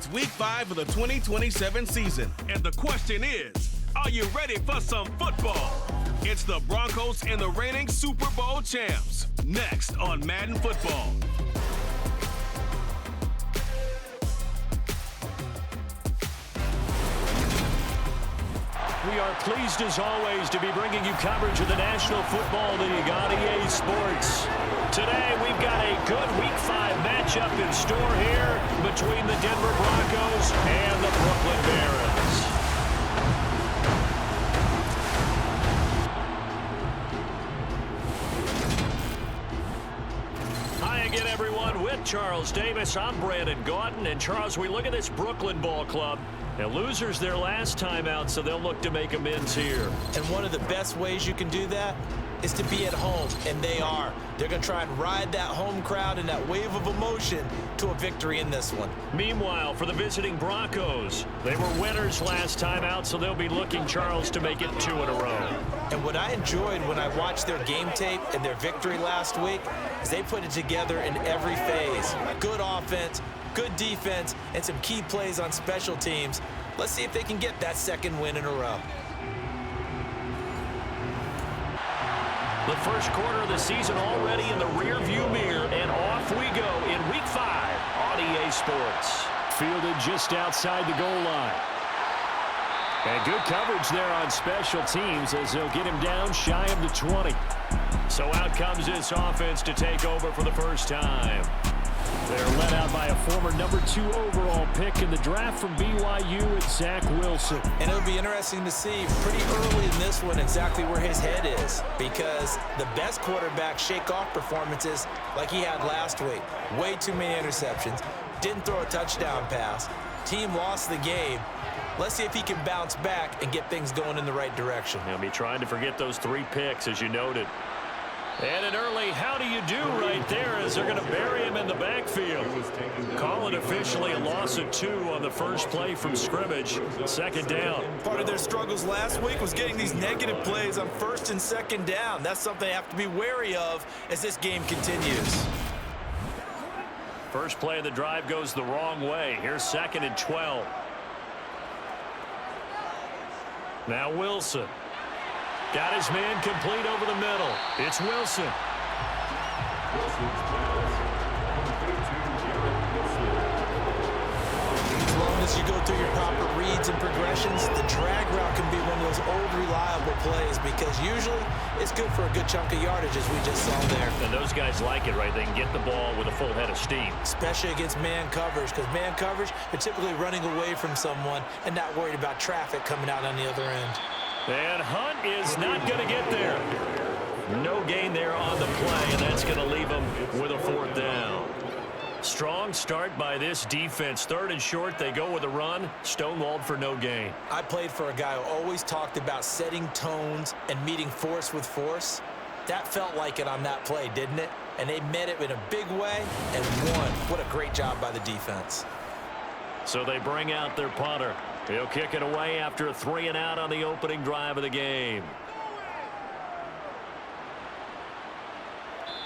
It's Week 5 of the 2027 season. And the question is, are you ready for some football? It's the Broncos and the reigning Super Bowl champs. Next on Madden Football. We are pleased, as always, to be bringing you coverage of the National Football League on EA Sports. Today, we've got a good Week 5 matchup in store here between the Denver Broncos and the Brooklyn Barons. Hi again, everyone. With Charles Davis, I'm Brandon Gaudin. And, Charles, we look at this Brooklyn ball club. And losers their last time out, so they'll look to make amends here. And one of the best ways you can do that is to be at home, and they are. They're going to try and ride that home crowd and that wave of emotion to a victory in this one. Meanwhile, for the visiting Broncos, they were winners last time out, so they'll be looking, Charles, to make it 2 in a row. And what I enjoyed when I watched their game tape and their victory last week is they put it together in every phase. Good offense, good defense, and some key plays on special teams. Let's see if they can get that second win in a row. The first quarter of the season already in the rearview mirror, and off we go in Week 5 on EA Sports. Fielded just outside the goal line. And good coverage there on special teams as they'll get him down shy of the 20. So out comes this offense to take over for the first time. They're led out by a former number 2 overall pick in the draft from BYU, it's Zach Wilson. And it'll be interesting to see pretty early in this one exactly where his head is, because the best quarterbacks shake off performances like he had last week. Way too many interceptions. Didn't throw a touchdown pass. Team lost the game. Let's see if he can bounce back and get things going in the right direction. He'll be trying to forget those 3 picks, as you noted. And an early how do you do right there as they're going to bury him in the backfield. Call it officially a loss of 2 on the first play from scrimmage. Second down. Part of their struggles last week was getting these negative plays on first and second down. That's something they have to be wary of as this game continues. First play of the drive goes the wrong way. Here's 2nd and 12. Now Wilson. Got his man complete over the middle. It's Wilson. As long as you go through your proper reads and progressions, the drag route can be one of those old reliable plays because usually it's good for a good chunk of yardage as we just saw there. And those guys like it, right? They can get the ball with a full head of steam. Especially against man coverage, because man coverage, they're typically running away from someone and not worried about traffic coming out on the other end. And Hunt is not going to get there. No gain there on the play, and that's going to leave him with a 4th down. Strong start by this defense. 3rd and short, they go with a run. Stonewalled for no gain. I played for a guy who always talked about setting tones and meeting force with force. That felt like it on that play, didn't it? And they met it in a big way and won. What a great job by the defense. So they bring out their punter. He'll kick it away after a 3 and out on the opening drive of the game.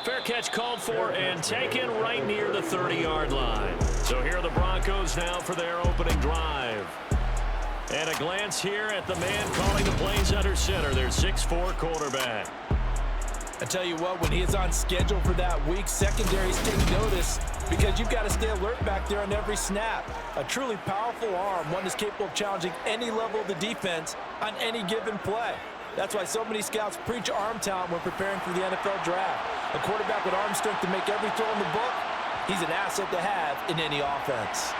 Fair catch called for and taken right near the 30-yard line. So here are the Broncos now for their opening drive. And a glance here at the man calling the plays under center, their 6'4" quarterback. I tell you what, when he is on schedule for that week, secondaries take notice because you've got to stay alert back there on every snap. A truly powerful arm, one that's capable of challenging any level of the defense on any given play. That's why so many scouts preach arm talent when preparing for the NFL draft. A quarterback with arm strength to make every throw in the book, he's an asset to have in any offense.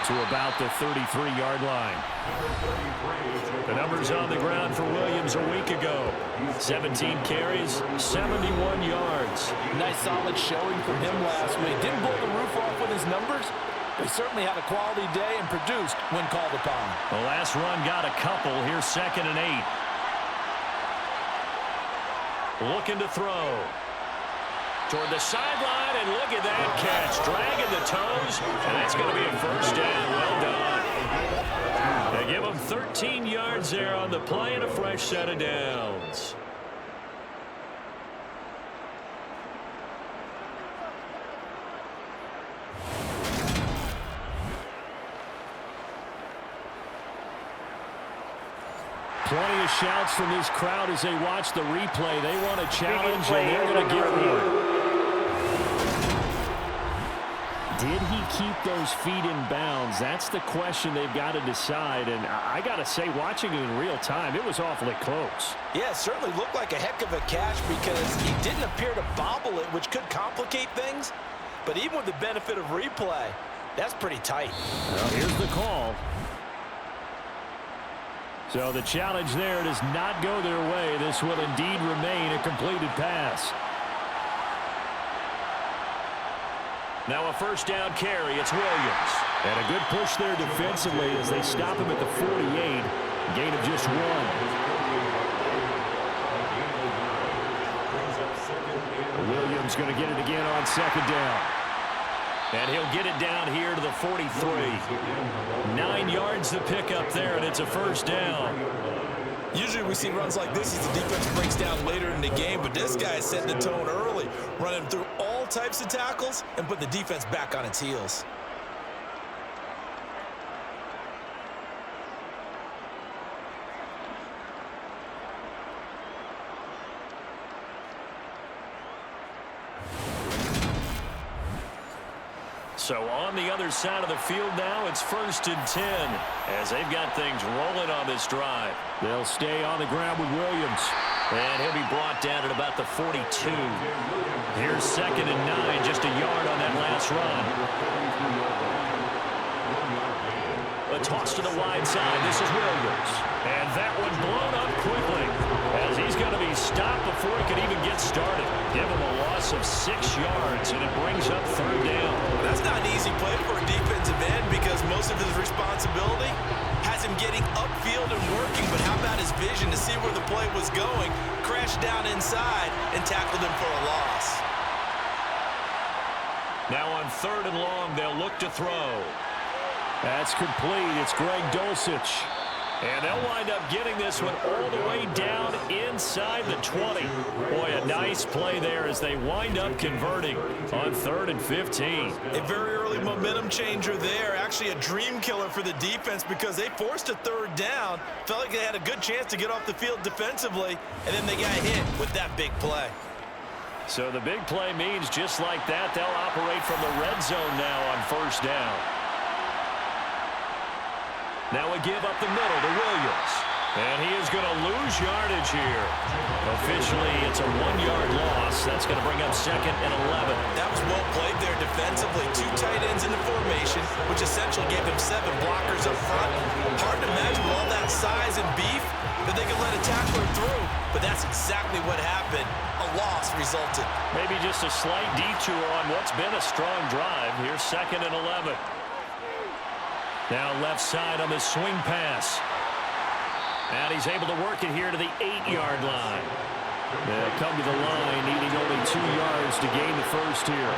To about the 33-yard line. The numbers on the ground for Williams a week ago. 17 carries, 71 yards. Nice solid showing from him last week. Didn't blow the roof off with his numbers, but he certainly had a quality day and produced when called upon. The last run got a couple. Here's 2nd and 8. Looking to throw. Toward the sideline, and look at that catch. Dragging the toes, and that's going to be a 1st down. Well done. They give him 13 yards there on the play and a fresh set of downs. Plenty of shouts from this crowd as they watch the replay. They want a challenge, and they're going to get one. Did he keep those feet in bounds? That's the question they've got to decide. And I got to say, watching it in real time, it was awfully close. Yeah, it certainly looked like a heck of a catch because he didn't appear to bobble it, which could complicate things. But even with the benefit of replay, that's pretty tight. Well, here's the call. So the challenge there does not go their way. This will indeed remain a completed pass. Now a first down carry. It's Williams. And a good push there defensively as they stop him at the 48. Gain of just 1. Williams going to get it again on second down. And he'll get it down here to the 43. 9 yards to pick up there, and it's a first down. Usually we see runs like this as the defense breaks down later in the game, but this guy is setting the tone early, running through all types of tackles and put the defense back on its heels. So on the other side of the field now, it's 1st and 10 as they've got things rolling on this drive. They'll stay on the ground with Williams. And he'll be brought down at about the 42. Here's 2nd and 9, just a yard on that last run. A toss to the wide side. This is Williams. And that one blown up quickly as he's going to be stopped before he can even get started. Give him a loss of 6 yards, and it brings up 3rd down. Well, that's not an easy play for a defensive end because most of his responsibility has him getting upfield and working, but how about his vision to see where the play was going, crashed down inside, and tackled him for a loss. Now on 3rd and long, they'll look to throw. That's complete. It's Greg Dulcich. And they'll wind up getting this one all the way down inside the 20. Boy, a nice play there as they wind up converting on 3rd and 15. A very early momentum changer there. Actually a dream killer for the defense because they forced a 3rd down. Felt like they had a good chance to get off the field defensively, and then they got hit with that big play. So the big play means just like that, they'll operate from the red zone now on 1st down. Now a give up the middle to Williams. And he is going to lose yardage here. Officially, it's a 1-yard loss. That's going to bring up 2nd and 11. That was well played there defensively. 2 tight ends in the formation, which essentially gave him 7 blockers up front. Hard to imagine with all that size and beef that they could let a tackler through. But that's exactly what happened. A loss resulted. Maybe just a slight detour on what's been a strong drive. Here's 2nd and 11. Now left side on the swing pass. And he's able to work it here to the 8-yard line. They'll come to the line, needing only 2 yards to gain the first here.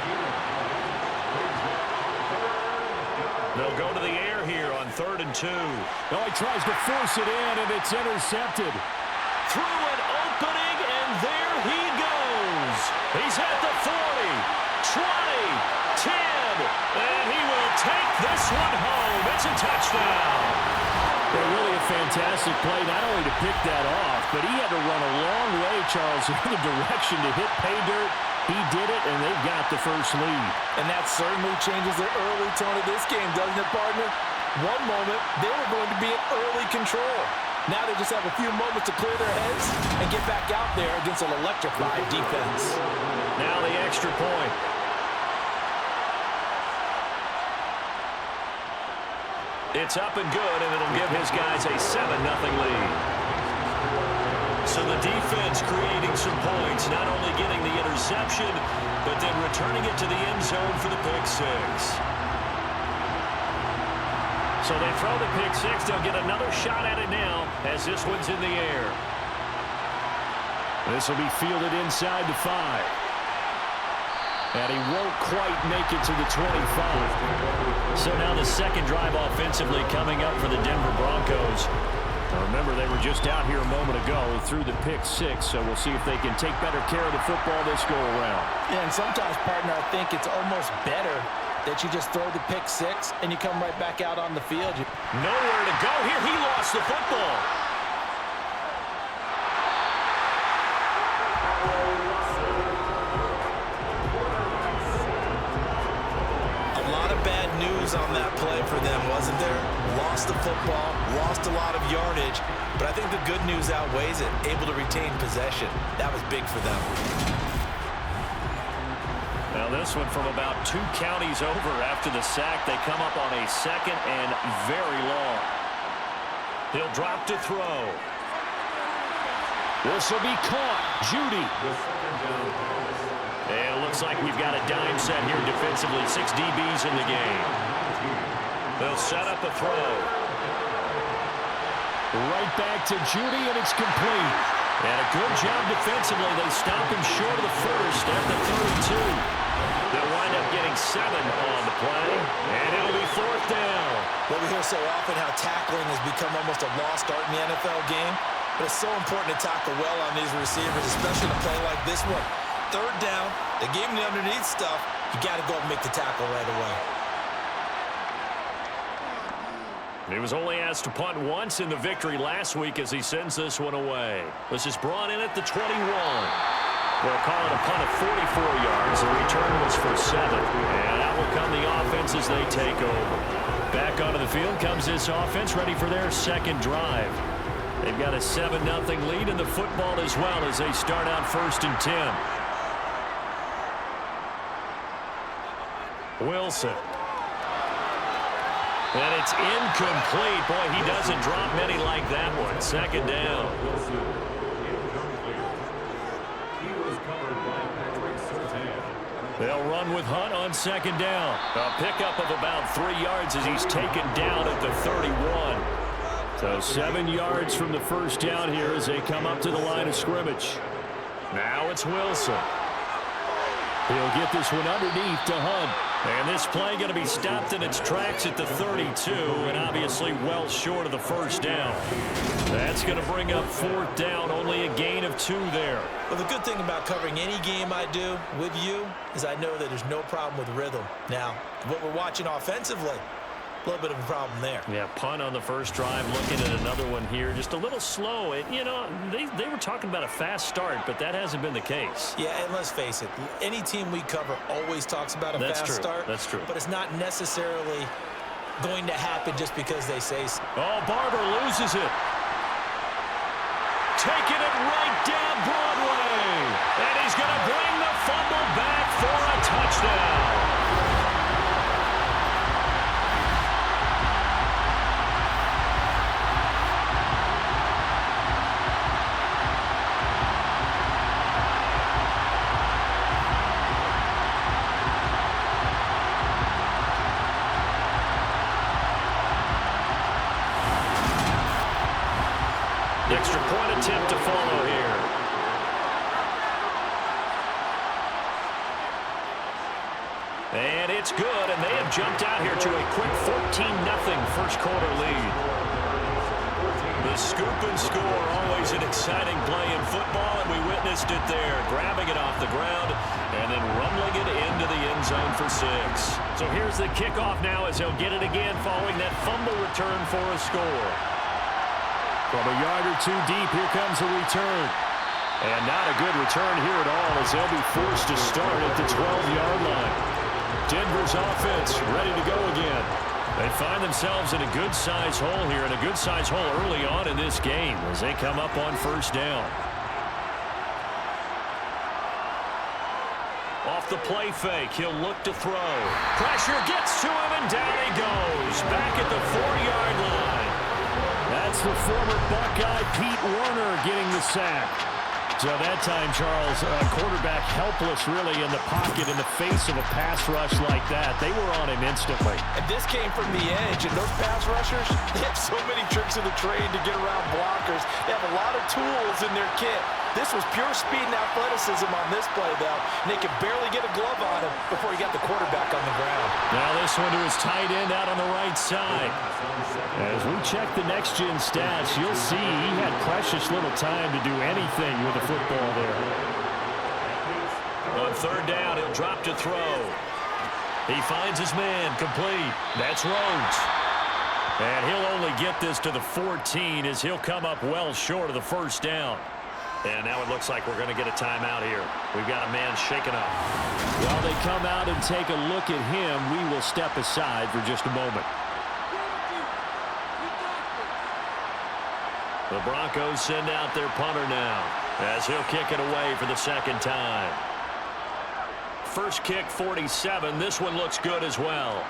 They'll go to the air here on 3rd and 2. Oh, he tries to force it in, and it's intercepted. Through an opening, and there he goes. He's at the 40, 20, 10, and he will take this one home. It's a touchdown. Really a fantastic play, not only to pick that off, but he had to run a long way, Charles, in the direction to hit pay dirt. He did it, and they've got the first lead. And that certainly changes the early tone of this game, doesn't it, partner? One moment, they were going to be in early control. Now they just have a few moments to clear their heads and get back out there against an electrified defense. Now the extra point. It's up and good, and it'll give his guys a 7-0 lead. So the defense creating some points, not only getting the interception, but then returning it to the end zone for the pick 6. So they throw the pick 6. They'll get another shot at it now as this one's in the air. This will be fielded inside the 5. And he won't quite make it to the 25. So now the second drive offensively coming up for the Denver Broncos. Now remember, they were just out here a moment ago through the pick 6, so we'll see if they can take better care of the football this go-around. Yeah, and sometimes, partner, I think it's almost better that you just throw the pick 6 and you come right back out on the field. Nowhere to go here. He lost the football. lost the football, lost a lot of yardage, but I think the good news outweighs it. Able to retain possession. That was big for them. Now this one from about 2 counties over after the sack. They come up on a 2nd and very long. He'll drop to throw. This will be caught. Judy. And it looks like we've got a dime set here defensively. 6 DBs in the game. They'll set up a throw. Right back to Judy, and it's complete. And a good job defensively. They stop him short of the first at the 32. They'll wind up getting 7 on the play, and it'll be 4th down. Well, we hear so often how tackling has become almost a lost art in the NFL game, but it's so important to tackle well on these receivers, especially in a play like this one. 3rd down, they gave him the underneath stuff. You got to go and make the tackle right away. He was only asked to punt once in the victory last week as he sends this one away. This is brought in at the 21. They'll call it a punt of 44 yards. The return was for 7. And out will come the offense as they take over. Back onto the field comes this offense, ready for their 2nd drive. They've got a 7-0 lead in the football as well as they start out 1st and 10. Wilson. And it's incomplete. Boy, he doesn't drop many like that one. 2nd down. They'll run with Hunt on 2nd down. A pickup of about 3 yards as he's taken down at the 31. So 7 yards from the first down here as they come up to the line of scrimmage. Now it's Wilson. He'll get this one underneath to Hunt. And this play going to be stopped in its tracks at the 32, and obviously well short of the first down. That's going to bring up 4th down, only a gain of 2 there. Well, the good thing about covering any game I do with you is I know that there's no problem with rhythm. Now, what we're watching offensively, a little bit of a problem there. Yeah, punt on the first drive, looking at another one here. Just a little slow. You know, they were talking about a fast start, but that hasn't been the case. Yeah, and let's face it, any team we cover always talks about a fast start. That's true. But it's not necessarily going to happen just because they say so. Oh, Barber loses it. Taking it right down Broadway. And he's going to bring the fumble back for a touchdown. Extra point attempt to follow here. And it's good, and they have jumped out here to a quick 14-0 first quarter lead. The scoop and score, always an exciting play in football, and we witnessed it there, grabbing it off the ground and then rumbling it into the end zone for 6. So here's the kickoff now as they'll get it again following that fumble return for a score. From a yard or 2 deep, here comes a return. And not a good return here at all as they'll be forced to start at the 12-yard line. Denver's offense ready to go again. They find themselves in a good-sized hole here, and a good-sized hole early on in this game as they come up on first down. Off the play fake, he'll look to throw. Pressure gets to him, and down he goes. Back at the 4-yard line. That's the former Buckeye Pete Werner getting the sack. So that time, Charles, quarterback helpless really in the pocket in the face of a pass rush like that. They were on him instantly. And this came from the edge, and those pass rushers, they have so many tricks in the trade to get around blockers. They have a lot of tools in their kit. This was pure speed and athleticism on this play, though, and they could barely get a glove on him before he got the quarterback on the ground. Now this one to his tight end out on the right side. As we check the next-gen stats, you'll see he had precious little time to do anything with the football there. On third down, he'll drop to throw. He finds his man, complete. That's Rhodes. And he'll only get this to the 14 as he'll come up well short of the first down. And now it looks like we're going to get a timeout here. We've got a man shaken up. While they come out and take a look at him, we will step aside for just a moment. The Broncos send out their punter now as he'll kick it away for the second time. First kick, 47. This one looks good as well.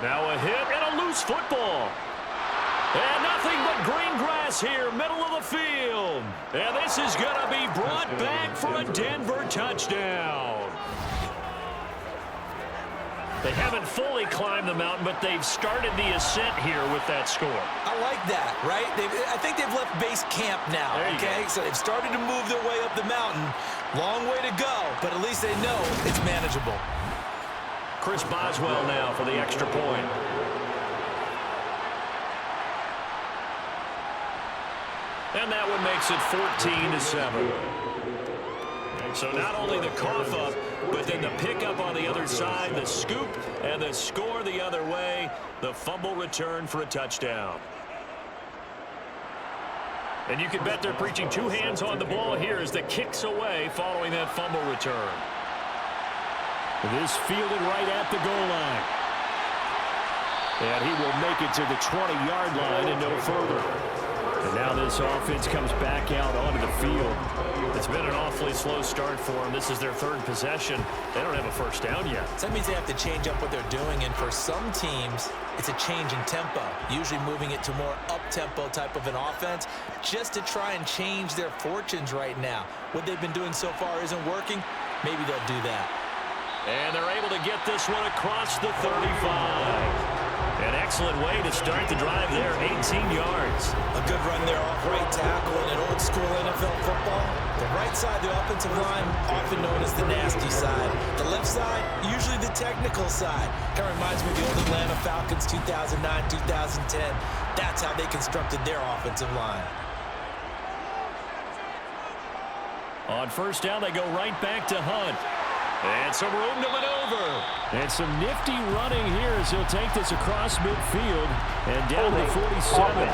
Now a hit and a loose football. And nothing but green grass here, middle of the field. And this is going to be brought back for a Denver touchdown. They haven't fully climbed the mountain, but they've started the ascent here with that score. I like that, right? I think they've left base camp now, okay? So they've started to move their way up the mountain. Long way to go, but at least they know it's manageable. Chris Boswell now for the extra point. And that one makes it 14-7. So not only the cough up, but then the pickup on the other side, the scoop, and the score the other way, the fumble return for a touchdown. And you can bet they're preaching two hands on the ball here as the kick's away following that fumble return. This fielded right at the goal line. And he will make it to the 20-yard line and no further. And now this offense comes back out onto the field. It's been an awfully slow start for them. This is their third possession. They don't have a first down yet. So that means they have to change up what they're doing, and for some teams, it's a change in tempo, usually moving it to more up-tempo type of an offense just to try and change their fortunes right now. What they've been doing so far isn't working. Maybe they'll do that. And they're able to get this one across the 35. An excellent way to start the drive there, 18 yards. A good run there off right tackle in an old-school NFL football. The right side, the offensive line, often known as the nasty side. The left side, usually the technical side. Kind of reminds me of the old Atlanta Falcons 2009, 2010. That's how they constructed their offensive line. On first down, they go right back to Hunt. And some room to maneuver. And some nifty running here as he'll take this across midfield and down to 47.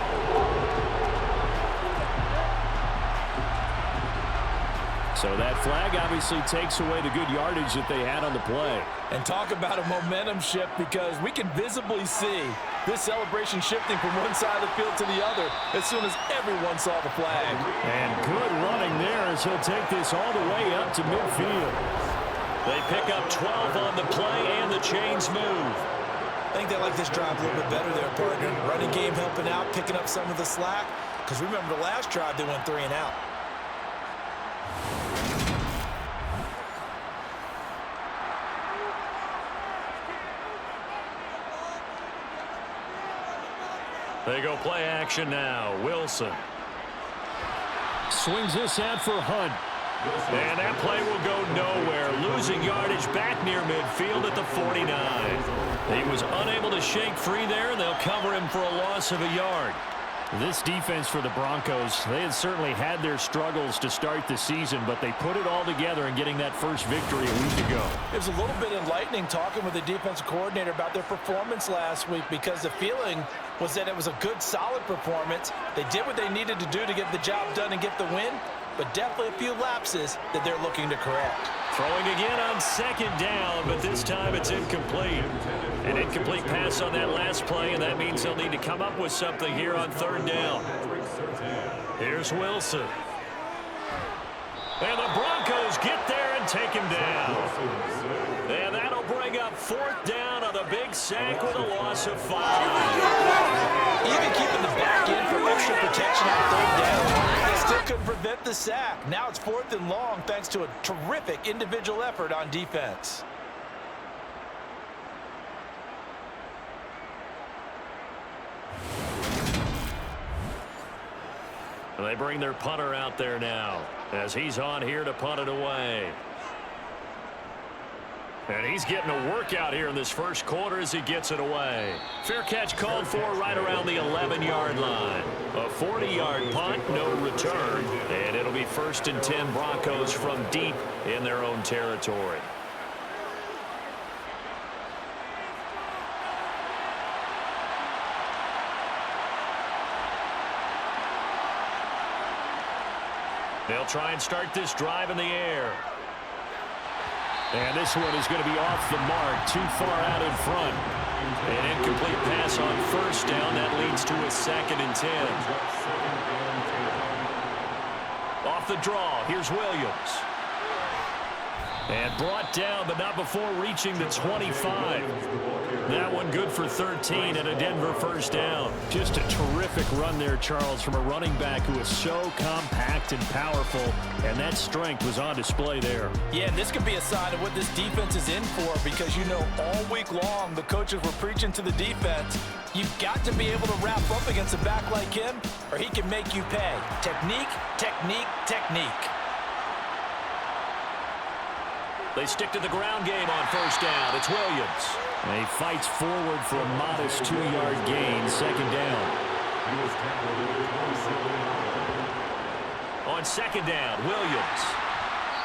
So that flag obviously takes away the good yardage that they had on the play. And talk about a momentum shift, because we can visibly see this celebration shifting from one side of the field to the other as soon as everyone saw the flag. And good running there as he'll take this all the way up to midfield. They pick up 12 on the play, and the chains move. I think they like this drive a little bit better there, partner. Running game helping out, picking up some of the slack. Because remember the last drive, they went 3 and out. They go play action now. Wilson swings this out for Hunt. And that play will go nowhere. Losing yardage back near midfield at the 49. He was unable to shake free there, and they'll cover him for a loss of a yard. This defense for the Broncos, they had certainly had their struggles to start the season, but they put it all together in getting that first victory a week ago. It was a little bit enlightening talking with the defensive coordinator about their performance last week, because the feeling was that it was a good, solid performance. They did what they needed to do to get the job done and get the win, but definitely a few lapses that they're looking to correct. Throwing again on second down, but this time it's incomplete. An incomplete pass on that last play, and that means they'll need to come up with something here on third down. Here's Wilson. And the Broncos get there and take him down. And that'll bring up fourth down on the big sack with a loss of 5. Even keeping the back end for extra protection on third down, they still couldn't prevent the sack. Now it's 4th and long thanks to a terrific individual effort on defense. And they bring their punter out there now as he's on here to punt it away. And he's getting a workout here in this first quarter as he gets it away. Fair catch called for right around the 11-yard line. A 40-yard punt, no return. And it'll be 1st and 10 Broncos from deep in their own territory. They'll try and start this drive in the air. And this one is going to be off the mark, too far out in front. An incomplete pass on first down. That leads to a 2nd and 10. Off the draw, here's Williams. And brought down, but not before reaching the 25. That one good for 13 and a Denver first down. Just a terrific run there, Charles, from a running back who is so compact and powerful, and that strength was on display there. Yeah, and this could be a sign of what this defense is in for, because you know all week long the coaches were preaching to the defense, you've got to be able to wrap up against a back like him or he can make you pay. Technique, technique, technique. They stick to the ground game on first down. It's Williams. And he fights forward for a modest 2-yard gain, 2nd down. On 2nd down, Williams.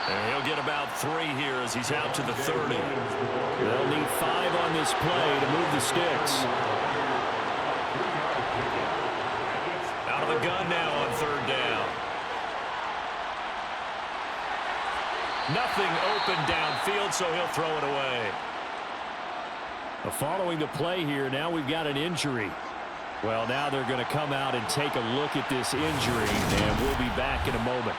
And he'll get about 3 here as he's out to the 30. They'll need 5 on this play to move the sticks. Out of the gun now on 3rd down. Nothing open downfield, so he'll throw it away. Following the play here, now we've got an injury. Well, now they're going to come out and take a look at this injury, and we'll be back in a moment.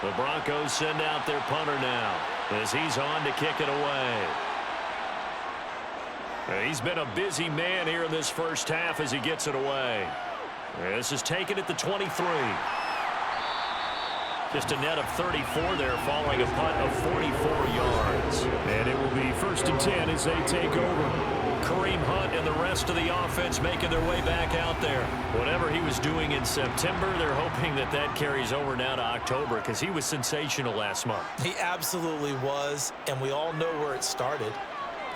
The Broncos send out their punter now as he's on to kick it away. He's been a busy man here in this first half as he gets it away. This is taken at the 23. Just a net of 34 there following a punt of 44 yards. And it will be 1st and 10 as they take over. Kareem Hunt and the rest of the offense making their way back out there. Whatever he was doing in September, they're hoping that that carries over now to October because he was sensational last month. He absolutely was, and we all know where it started.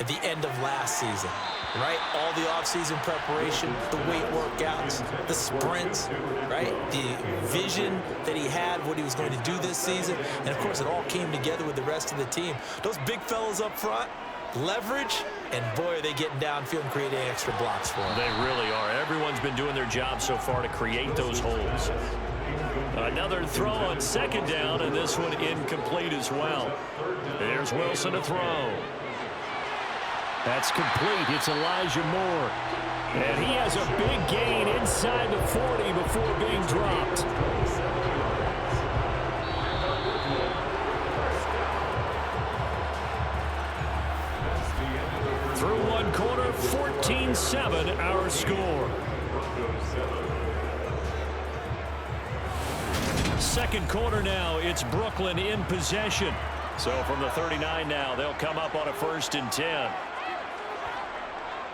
At the end of last season, right? All the offseason preparation, the weight workouts, the sprints, right? The vision that he had, what he was going to do this season. And, of course, it all came together with the rest of the team. Those big fellas up front, leverage, and, boy, are they getting downfield and creating extra blocks for them. They really are. Everyone's been doing their job so far to create those holes. Another throw on 2nd down, and this one incomplete as well. There's Wilson to throw. That's complete. It's Elijah Moore. And he has a big gain inside the 40 before being dropped. Through one quarter, 14-7 our score. Second quarter now, it's Brooklyn in possession. So from the 39 now, they'll come up on a 1st and 10.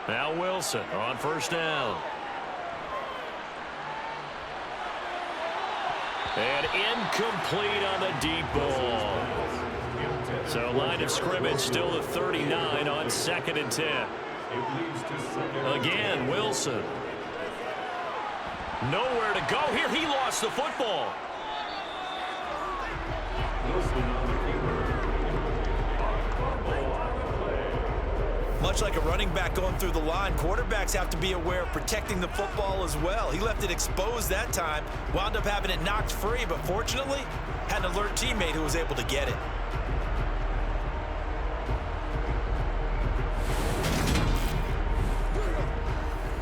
Now Wilson on 1st down. And incomplete on the deep ball. So line of scrimmage still at 39 on 2nd and 10. Again, Wilson. Nowhere to go here. He lost the football. Much like a running back going through the line, quarterbacks have to be aware of protecting the football as well. He left it exposed that time, wound up having it knocked free, but fortunately, had an alert teammate who was able to get it.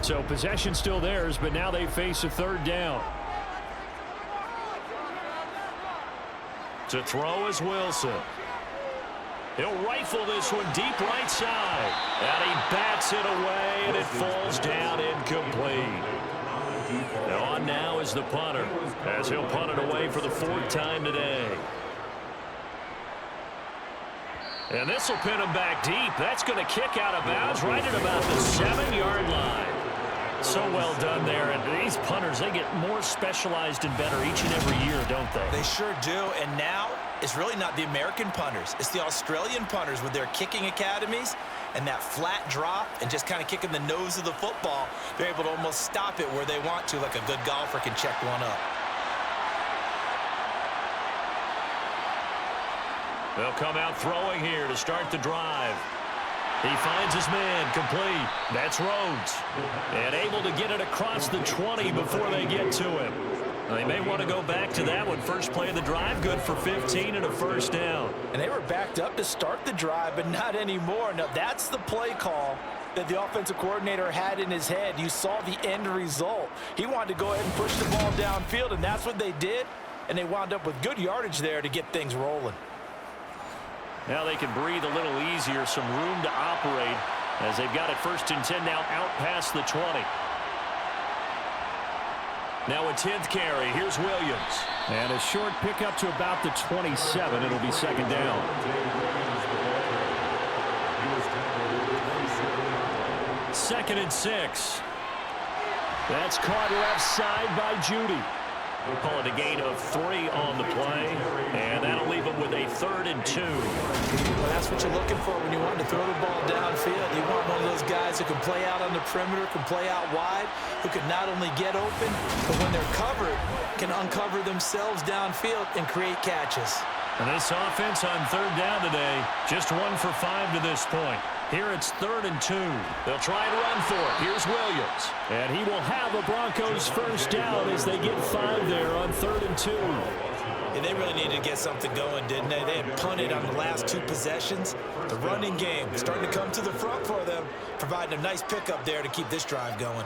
So possession still theirs, but now they face a 3rd down. To throw is Wilson. He'll rifle this one deep right side. And he bats it away, and it falls down incomplete. On now is the punter, as he'll punt it away for the 4th time today. And this will pin him back deep. That's going to kick out of bounds right at about the 7-yard line. So well done there. And these punters, they get more specialized and better each and every year, don't they? They sure do. And now it's really not the American punters. It's the Australian punters with their kicking academies and that flat drop and just kind of kicking the nose of the football. They're able to almost stop it where they want to, like a good golfer can check one up. They'll come out throwing here to start the drive. He finds his man, complete. That's Rhodes. And able to get it across the 20 before they get to him. They may want to go back to that one. First play of the drive, good for 15 and a first down. And they were backed up to start the drive, but not anymore. Now, that's the play call that the offensive coordinator had in his head. You saw the end result. He wanted to go ahead and push the ball downfield, and that's what they did. And they wound up with good yardage there to get things rolling. Now they can breathe a little easier, some room to operate as they've got it 1st and 10 now out past the 20. Now a 10th carry. Here's Williams. And a short pickup to about the 27. It'll be 2nd down. 2nd and 6. That's caught left side by Judy. We'll call it a gain of 3 on the play, and that'll leave them with a 3rd and 2. Well, that's what you're looking for when you want to throw the ball downfield. You want one of those guys who can play out on the perimeter, can play out wide, who can not only get open, but when they're covered, can uncover themselves downfield and create catches. And this offense on 3rd down today, just 1 for 5 to this point. Here it's 3rd and 2. They'll try and run for it. Here's Williams. And he will have a Broncos first down as they get 5 there on 3rd and 2. And they really needed to get something going, didn't they? They had punted on the last 2 possessions. The running game starting to come to the front for them, providing a nice pickup there to keep this drive going.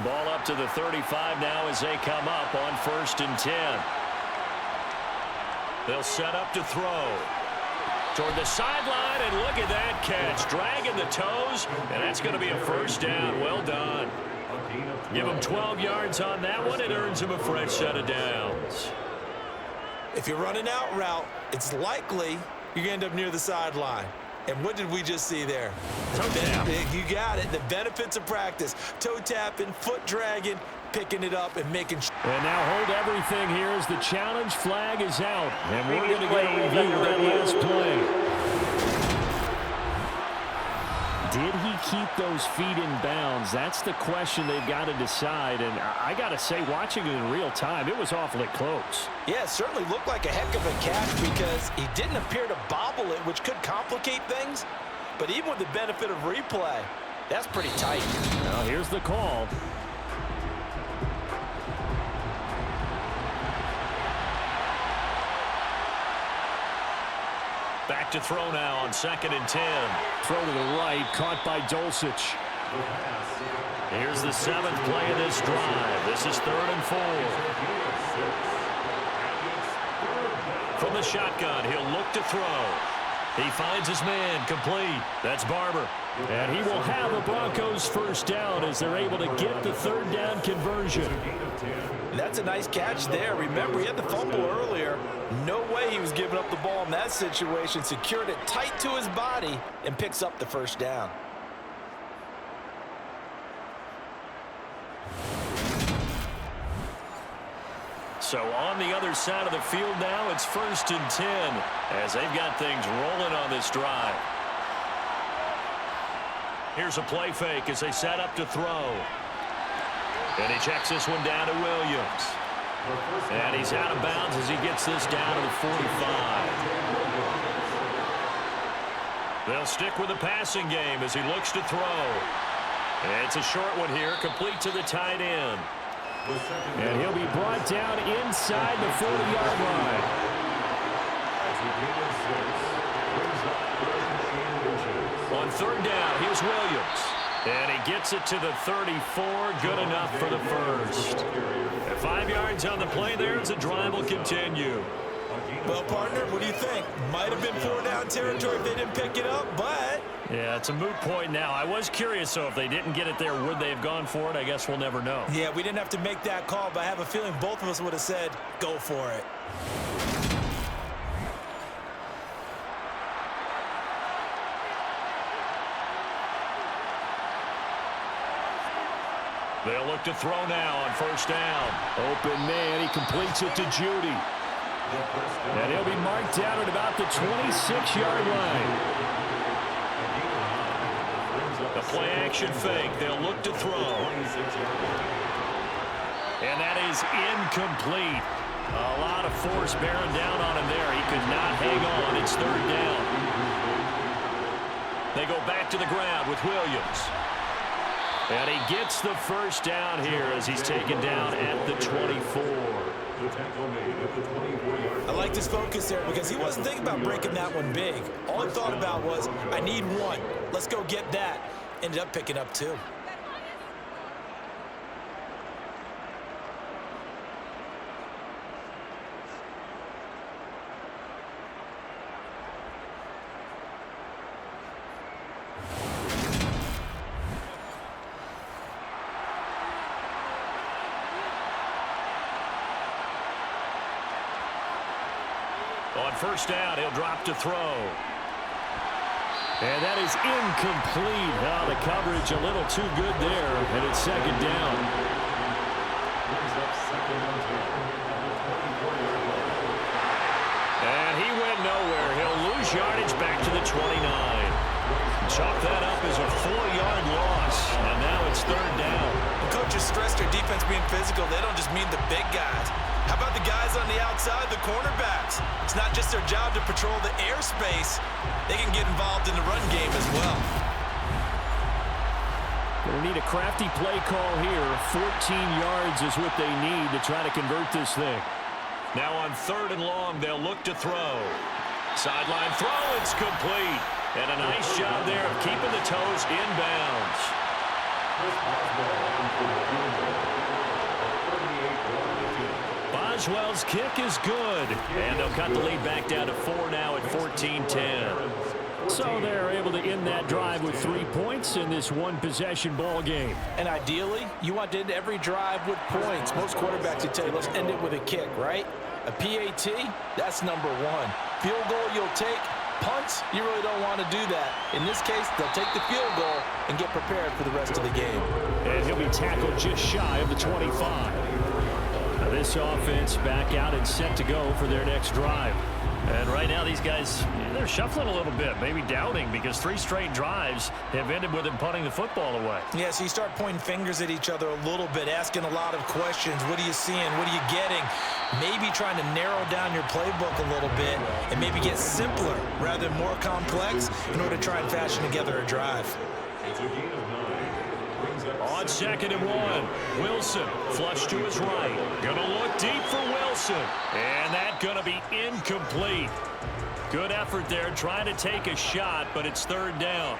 Ball up to the 35 now as they come up on 1st and 10. They'll set up to throw. Toward the sideline, and look at that catch. Dragging the toes, and that's going to be a first down. Well done. Give him 12 yards on that one. It earns him a fresh set of downs. If you're running out route, it's likely you're going to end up near the sideline. And what did we just see there? Toe tap. You got it. The benefits of practice. Toe tapping, foot dragging, picking it up, and making sure. And now hold everything here as the challenge flag is out. And we're going to get a review of that last play. Did he keep those feet in bounds? That's the question they've got to decide. And I got to say, watching it in real time, it was awfully close. Yeah, it certainly looked like a heck of a catch because he didn't appear to bobble it, which could complicate things. But even with the benefit of replay, that's pretty tight. Now here's the call. Back to throw now on 2nd and 10. Throw to the right, caught by Dulcich. Here's the 7th play of this drive. This is 3rd and 4. From the shotgun, he'll look to throw. He finds his man, complete. That's Barber. And he will have a Broncos first down as they're able to get the 3rd down conversion. That's a nice catch there. Remember, he had the fumble earlier. No way he was giving up the ball in that situation. Secured it tight to his body and picks up the first down. So on the other side of the field now, it's 1st and 10 as they've got things rolling on this drive. Here's a play fake as they set up to throw. And he checks this one down to Williams. And he's out of bounds as he gets this down to the 45. They'll stick with the passing game as he looks to throw. And it's a short one here, complete to the tight end. And he'll be brought down inside the 40-yard line. On 3rd down, here's Williams. And he gets it to the 34. Good enough for the first. 5 yards on the play there as the drive will continue. Well, partner, what do you think? Might have been 4-down territory if they didn't pick it up, but... Yeah, it's a moot point now. I was curious, so if they didn't get it there, would they have gone for it? I guess we'll never know. Yeah, we didn't have to make that call, but I have a feeling both of us would have said, go for it. They'll look to throw now on 1st down. Open man, he completes it to Judy. And he'll be marked down at about the 26-yard line. The play action fake. They'll look to throw. And that is incomplete. A lot of force bearing down on him there. He could not hang on. It's third down. They go back to the ground with Williams. And he gets the first down here as he's taken down at the 24. I like this focus there because he wasn't thinking about breaking that one big. All he thought about was, I need one. Let's go get that. Ended up picking up two. On first down, he'll drop to throw. And that is incomplete. Oh, the coverage a little too good there, and it's second down. And he went nowhere. He'll lose yardage back to the 29. Chalk that up as a 4-yard loss, and now it's third down. The coaches stress their defense being physical. They don't just mean the big guys. How about the guys on the outside, the cornerbacks? It's not just their job to patrol the airspace. They can get involved in the run game as well. Going to need a crafty play call here. 14 yards is what they need to try to convert this thing. Now on third and long, they'll look to throw. Sideline throw, it's complete. And a nice job there of keeping the toes inbounds. Boswell's kick is good. And they'll cut the lead back down to 4 now at 14-10. So they're able to end that drive with 3 points in this one-possession ball game. And ideally, you want to end every drive with points. Most quarterbacks would tell you, let's end it with a kick, right? A PAT, that's number one. Field goal you'll take. Punts, you really don't want to do that. In this case, they'll take the field goal and get prepared for the rest of the game. And he'll be tackled just shy of the 25. Now this offense back out and set to go for their next drive. And right now these guys, they're shuffling a little bit, maybe doubting, because 3 straight drives have ended with them punting the football away. Yeah, so you start pointing fingers at each other a little bit, asking a lot of questions. What are you seeing? What are you getting? Maybe trying to narrow down your playbook a little bit and maybe get simpler rather than more complex in order to try and fashion together a drive. On 2nd and 1, Wilson flush to his right. Gonna look deep for Wilson. And that gonna be incomplete. Good effort there trying to take a shot, but it's third down.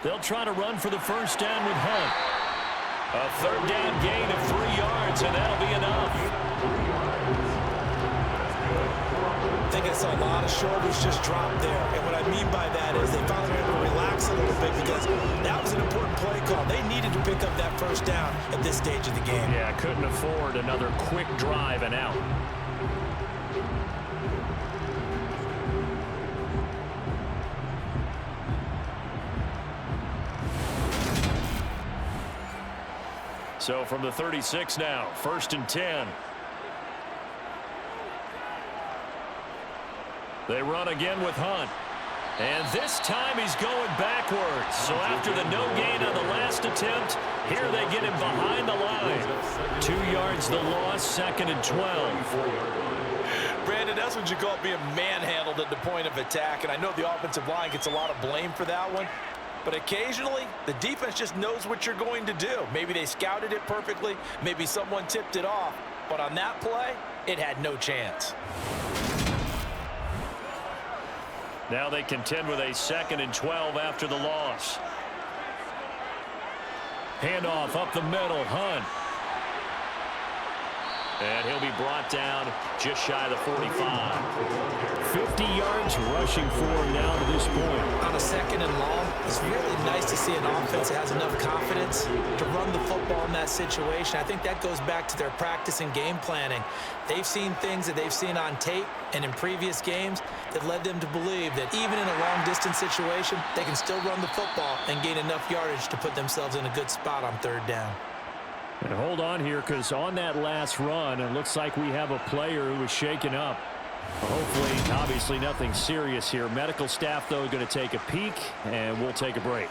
They'll try to run for the first down with Hunt. A third down gain of 3 yards, and that'll be enough. I think I saw a lot of shoulders just drop there. And what I mean by that is they finally were able to relax a little bit because that was an important play call. They needed to pick up that first down at this stage of the game. Yeah, couldn't afford another quick drive and out. So from the 36 now, 1st and 10. They run again with Hunt. And this time he's going backwards. So after the no gain on the last attempt, here they get him behind the line. 2 yards the loss, 2nd and 12. Brandon, that's what you call being manhandled at the point of attack. And I know the offensive line gets a lot of blame for that one. But occasionally, the defense just knows what you're going to do. Maybe they scouted it perfectly. Maybe someone tipped it off. But on that play, it had no chance. Now they contend with a 2nd and 12 after the loss. Handoff up the middle, Hunt. And he'll be brought down just shy of the 45. 50 yards rushing for him now to this point. On a 2nd and long, it's really nice to see an offense that has enough confidence to run the football in that situation. I think that goes back to their practice and game planning. They've seen things that they've seen on tape and in previous games that led them to believe that even in a long-distance situation, they can still run the football and gain enough yardage to put themselves in a good spot on 3rd down. And hold on here, because on that last run, it looks like we have a player who was shaken up. Hopefully, obviously nothing serious here. Medical staff, though, going to take a peek, and we'll take a break.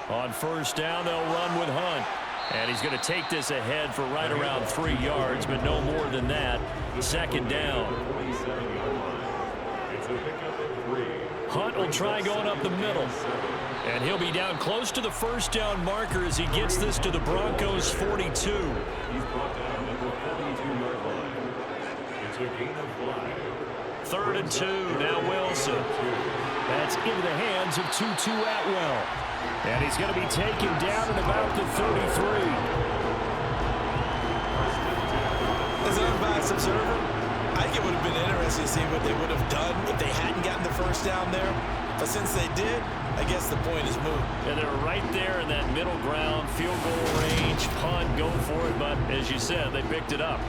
On first down, they'll run with Hunt. And he's going to take this ahead for right around 3 yards, but no more than that. Second down. Hunt will try going up the middle. And he'll be down close to the first down marker as he gets this to the Broncos 42. He's brought down at the 42-yard line. It's a gain of 5. 3rd and 2, now Wilson. That's into the hands of Tutu Atwell. And he's going to be taken down at about the 33. As an unbiased observer, I think it would have been interesting to see what they would have done if they hadn't gotten the first down there. But since they did, I guess the point is moot. And they're right there in that middle ground, field goal range, punt, go for it. But as you said, they picked it up.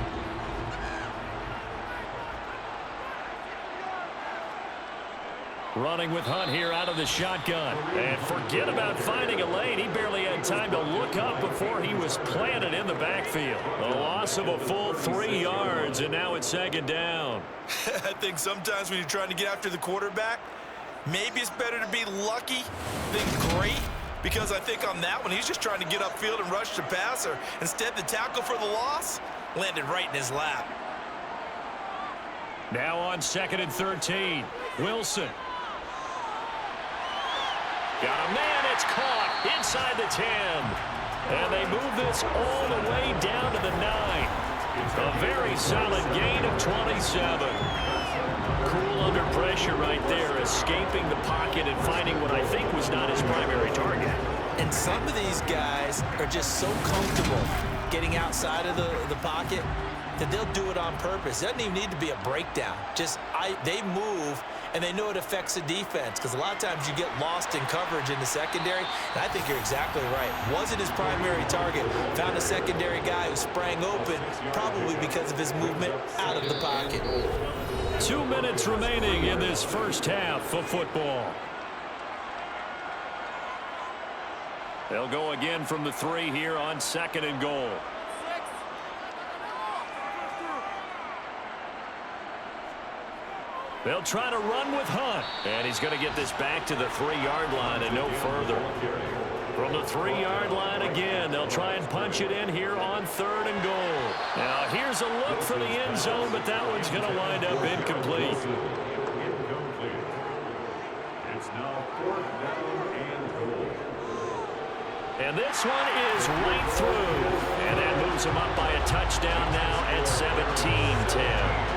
Running with Hunt here out of the shotgun. And forget about finding a lane. He barely had time to look up before he was planted in the backfield. A loss of a full 3 yards, and now it's second down. I think sometimes when you're trying to get after the quarterback, maybe it's better to be lucky than great. Because I think on that one, he's just trying to get upfield and rush the passer. Instead, the tackle for the loss landed right in his lap. Now on 2nd and 13, Wilson. Got a man, it's caught inside the 10. And they move this all the way down to the 9. A very solid gain of 27. Cool under pressure right there, escaping the pocket and finding what I think was not his primary target. And some of these guys are just so comfortable getting outside of the pocket that they'll do it on purpose. It doesn't even need to be a breakdown. They move, and they know it affects the defense, because a lot of times you get lost in coverage in the secondary, and I think you're exactly right. Wasn't his primary target. Found a secondary guy who sprang open, probably because of his movement out of the pocket. 2 minutes remaining in this first half of football. They'll go again from the 3 here on 2nd and goal. They'll try to run with Hunt. And he's going to get this back to the 3-yard line and no further. From the 3-yard line again, they'll try and punch it in here on 3rd and goal. Now here's a look for the end zone, but that one's going to wind up incomplete. It's now 4th down and goal. And this one is right through. And that moves him up by a touchdown now at 17-10.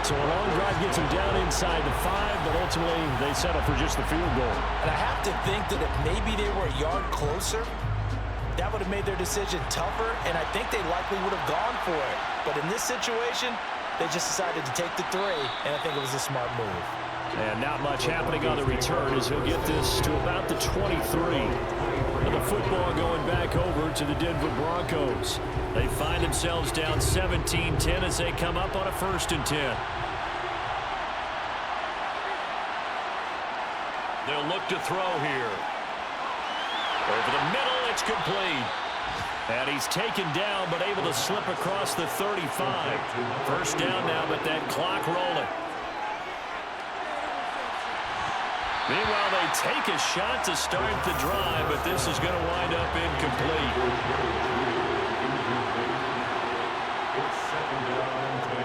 So a long drive gets them down inside the 5, but ultimately they settle for just the field goal. And I have to think that if maybe they were a yard closer, that would have made their decision tougher, and I think they likely would have gone for it. But in this situation, they just decided to take the 3, and I think it was a smart move. And not much happening on the return as he'll get this to about the 23. And the football going back over to the Denver Broncos. They find themselves down 17-10 as they come up on a 1st and 10. They'll look to throw here. Over the middle, it's complete. And he's taken down, but able to slip across the 35. First down now, but that clock rolling. Meanwhile, they take a shot to start the drive, but this is going to wind up incomplete.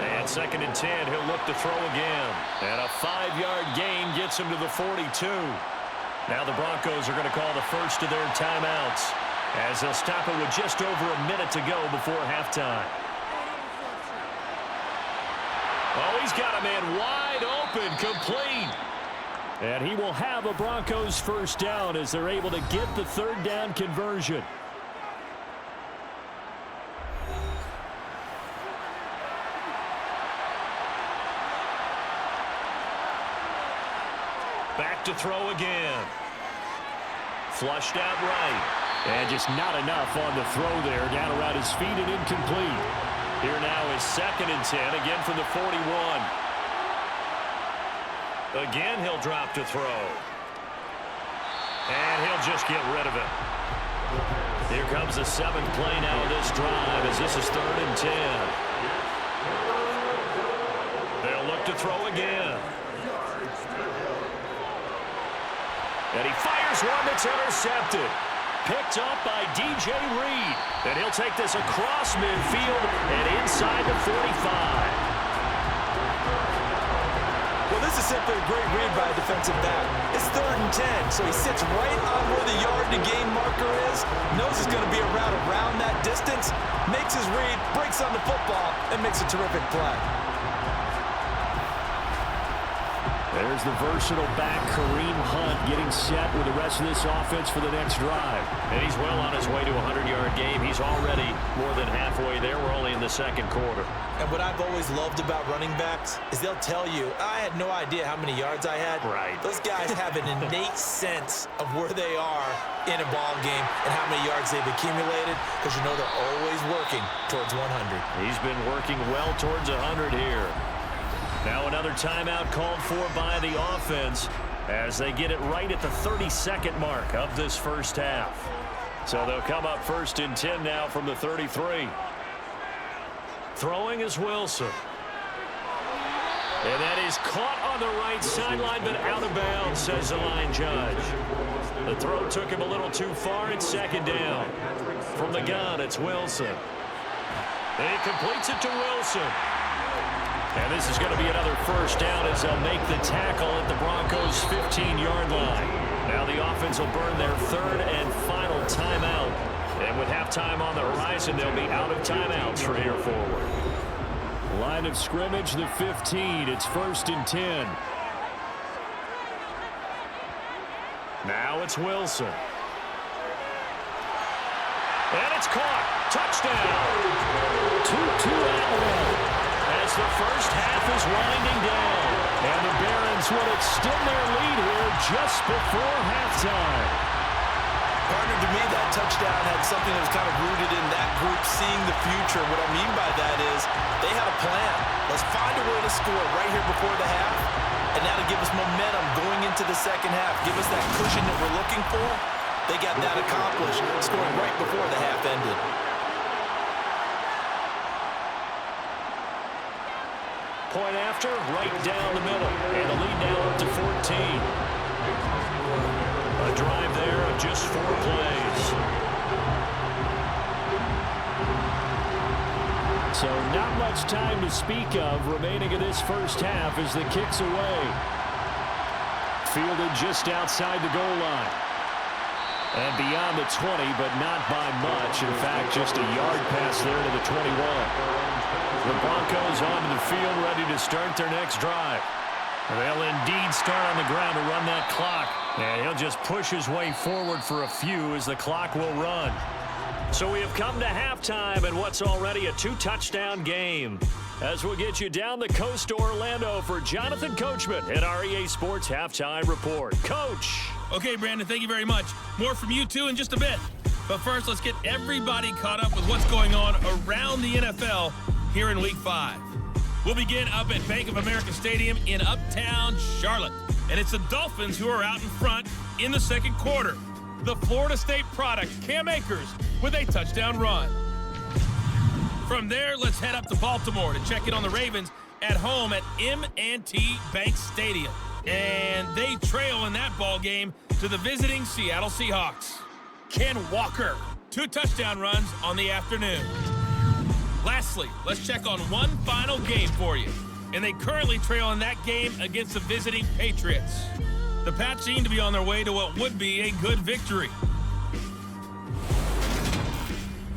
And 2nd and 10, he'll look to throw again. And a 5-yard gain gets him to the 42. Now the Broncos are going to call the first of their timeouts, as they'll stop it with just over a minute to go before halftime. Oh, he's got a man wide open, complete. And he will have a Broncos first down as they're able to get the 3rd down conversion. Back to throw again. Flushed out right. And just not enough on the throw there. Down around his feet and incomplete. Here now is 2nd and 10, again from the 41. Again, he'll drop to throw. And he'll just get rid of it. Here comes the 7th play now of this drive as this is 3rd and 10. They'll look to throw again. And he fires one that's intercepted. picked up by DJ Reed. And he'll take this across midfield and inside the 45. Well, this is simply a great read by a defensive back. It's 3rd and 10, so he sits right on where the yard-to-gain marker is, knows it's going to be a route around that distance, makes his read, breaks on the football, and makes a terrific play. There's the versatile back, Kareem Hunt, getting set with the rest of this offense for the next drive. And he's well on his way to a 100-yard game. He's already more than halfway there. We're only in the second quarter. And what I've always loved about running backs is they'll tell you, I had no idea how many yards I had. Right. Those guys have an innate sense of where they are in a ball game and how many yards they've accumulated, because you know they're always working towards 100. He's been working well towards 100 here. Now another timeout called for by the offense as they get it right at the 32nd mark of this first half. So they'll come up 1st and 10 now from the 33. Throwing is Wilson. And that is caught on the right sideline, but out of bounds, says the line judge. The throw took him a little too far. It's 2nd down. From the gun, it's Wilson. And he completes it to Wilson. And this is going to be another 1st down as they'll make the tackle at the Broncos' 15-yard line. Now the offense will burn their 3rd and final timeout. And with halftime on the horizon, they'll be out of timeouts from here forward. Line of scrimmage, the 15. It's 1st and 10. Now it's Wilson. And it's caught. Touchdown. 2-2 Atlanta. As the first half is winding down. And the Barons will extend their lead here just before halftime. Partner, to me, that touchdown had something that was kind of rooted in that group seeing the future. What I mean by that is they had a plan. Let's find a way to score right here before the half, and that'll give us momentum going into the second half. Give us that cushion that we're looking for. They got that accomplished, scoring right before the half ended. Point after, right down the middle. And the lead now up to 14. A drive there of just 4 plays. So not much time to speak of remaining in this first half as the kick's away. Fielded just outside the goal line. And beyond the 20, but not by much. In fact, just a yard pass there to the 21. The Broncos onto the field, ready to start their next drive. They'll indeed start on the ground to run that clock. And he'll just push his way forward for a few as the clock will run. So we have come to halftime in what's already a 2-touchdown game. As we'll get you down the coast to Orlando for Jonathan Coachman at our EA Sports Halftime Report. Coach. Okay, Brandon, thank you very much. More from you two in just a bit. But first, let's get everybody caught up with what's going on around the NFL here in Week 5. We'll begin up at Bank of America Stadium in Uptown Charlotte. And it's the Dolphins who are out in front in the second quarter. The Florida State product, Cam Akers, with a touchdown run. From there, let's head up to Baltimore to check in on the Ravens at home at M&T Bank Stadium. And they trail in that ball game to the visiting Seattle Seahawks. Ken Walker, 2 touchdown runs on the afternoon. Lastly, let's check on one final game for you. And they currently trail in that game against the visiting Patriots. The Pats seem to be on their way to what would be a good victory.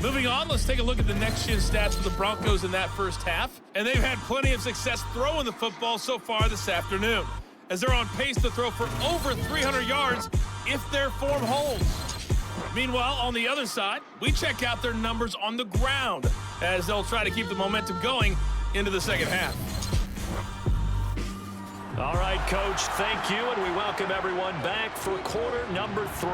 Moving on, let's take a look at the next-gen stats for the Broncos in that first half. And they've had plenty of success throwing the football so far this afternoon, as they're on pace to throw for over 300 yards if their form holds. Meanwhile, on the other side, we check out their numbers on the ground as they'll try to keep the momentum going into the second half. All right, Coach, thank you, and we welcome everyone back for quarter number 3.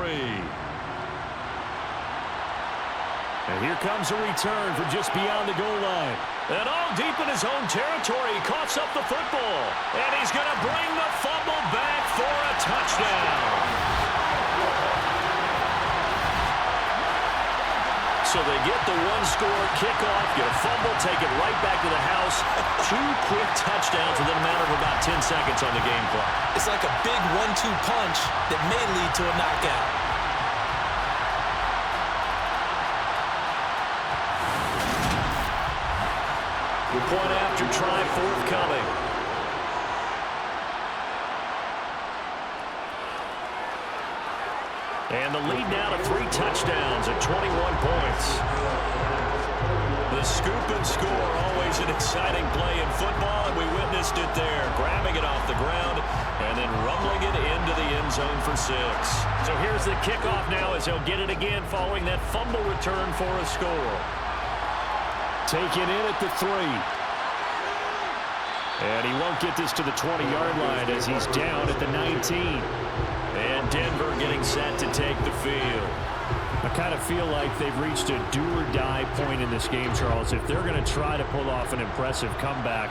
And here comes a return from just beyond the goal line. And all deep in his own territory, he coughs up the football. And he's going to bring the fumble back for a touchdown. So they get the one-score kickoff, get a fumble, take it right back to the house. 2 quick touchdowns within a matter of about 10 seconds on the game clock. It's like a big 1-2 punch that may lead to a knockout. Point after try forthcoming. And the lead now to 3 touchdowns at 21 points. The scoop and score, always an exciting play in football, and we witnessed it there. Grabbing it off the ground and then rumbling it into the end zone for 6. So here's the kickoff now as he'll get it again following that fumble return for a score. Taken in at the 3. And he won't get this to the 20-yard line as he's down at the 19. And Denver getting set to take the field. I kind of feel like they've reached a do-or-die point in this game, Charles. If they're going to try to pull off an impressive comeback,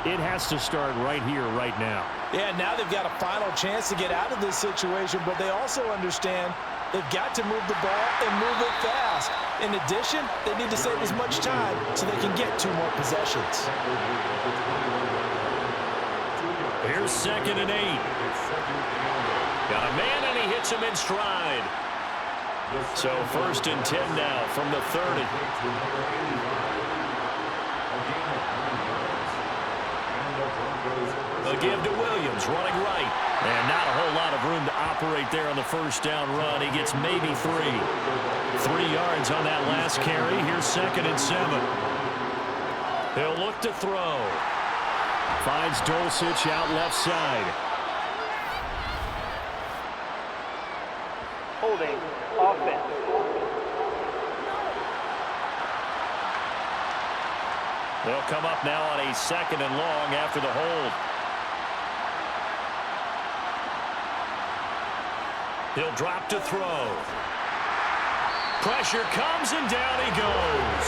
it has to start right here, right now. Yeah, now they've got a final chance to get out of this situation, but they also understand they've got to move the ball and move it fast. In addition, they need to save as much time so they can get 2 more possessions. Here's 2nd and 8. Got a man, and he hits him in stride. So 1st and 10 now from the 30. A give to Williams, running right. And not a whole lot of room to operate there on the 1st down run. He gets maybe 3. 3 yards on that last carry. Here's 2nd and 7. He'll look to throw. Finds Dulcich out left side. Holding offense. They'll come up now on a 2nd and long after the hold. He'll drop to throw. Pressure comes, and down he goes.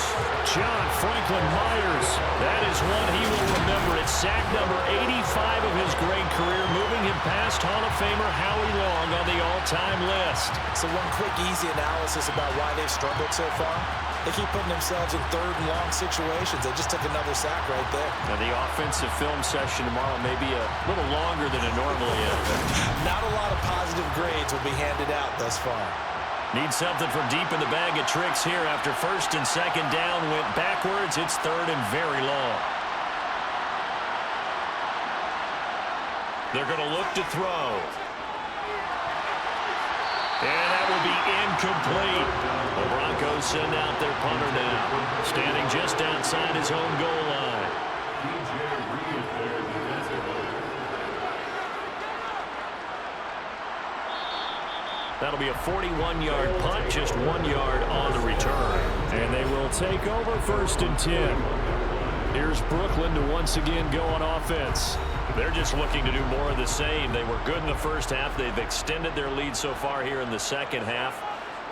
John Franklin Myers. That is one he will remember. It's sack number 85 of his great career, moving him past Hall of Famer Howie Long on the all-time list. So one quick, easy analysis about why they've struggled so far. They keep putting themselves in 3rd and long situations. They just took another sack right there. Now the offensive film session tomorrow may be a little longer than it normally is. Not a lot of positive grades will be handed out thus far. Need something from deep in the bag of tricks here after 1st and 2nd down went backwards. It's 3rd and very long. They're going to look to throw. And that will be incomplete. The Broncos send out their punter now, standing just outside his own goal line. That'll be a 41-yard punt, just 1 yard on the return. And they will take over 1st and 10. Here's Brooklyn to once again go on offense. They're just looking to do more of the same. They were good in the 1st half. They've extended their lead so far here in the 2nd half.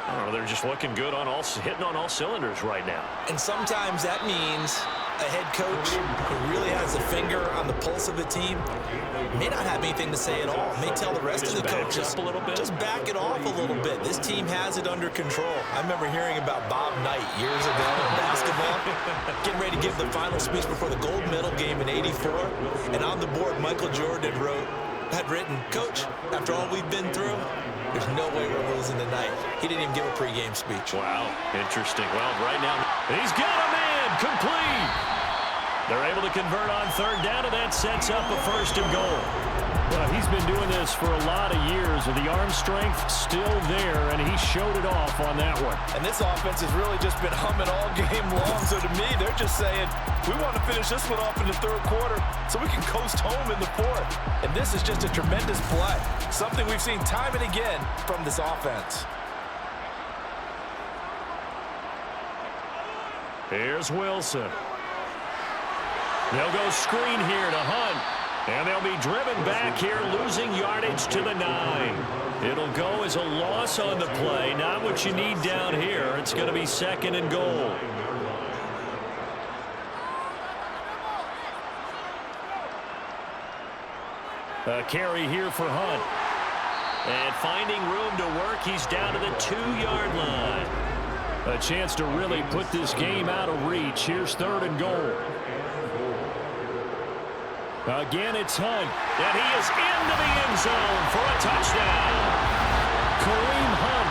I don't know, they're just looking good on hitting on all cylinders right now. And sometimes that means a head coach who really has a finger on the pulse of the team may not have anything to say at all. May tell the rest of the coaches, a little bit. Just back it off a little bit. This team has it under control. I remember hearing about Bob Knight years ago in basketball, getting ready to give the final speech before the gold medal game in '84. And on the board, Michael Jordan had written, "Coach, after all we've been through, there's no way we're losing tonight." He didn't even give a pregame speech. Wow, interesting. Well, right now, he's got a man, complete. They're able to convert on 3rd down, and that sets up a 1st and goal. Well, he's been doing this for a lot of years, and the arm strength still there, and he showed it off on that one. And this offense has really just been humming all game long, so to me, they're just saying, we want to finish this one off in the 3rd quarter so we can coast home in the 4th. And this is just a tremendous play, something we've seen time and again from this offense. Here's Wilson. They'll go screen here to Hunt. And they'll be driven back here, losing yardage to the 9. It'll go as a loss on the play. Not what you need down here. It's going to be 2nd and goal. A carry here for Hunt. And finding room to work, he's down to the 2-yard line. A chance to really put this game out of reach. Here's 3rd and goal. Again, it's Hunt. And he is into the end zone for a touchdown. Kareem Hunt,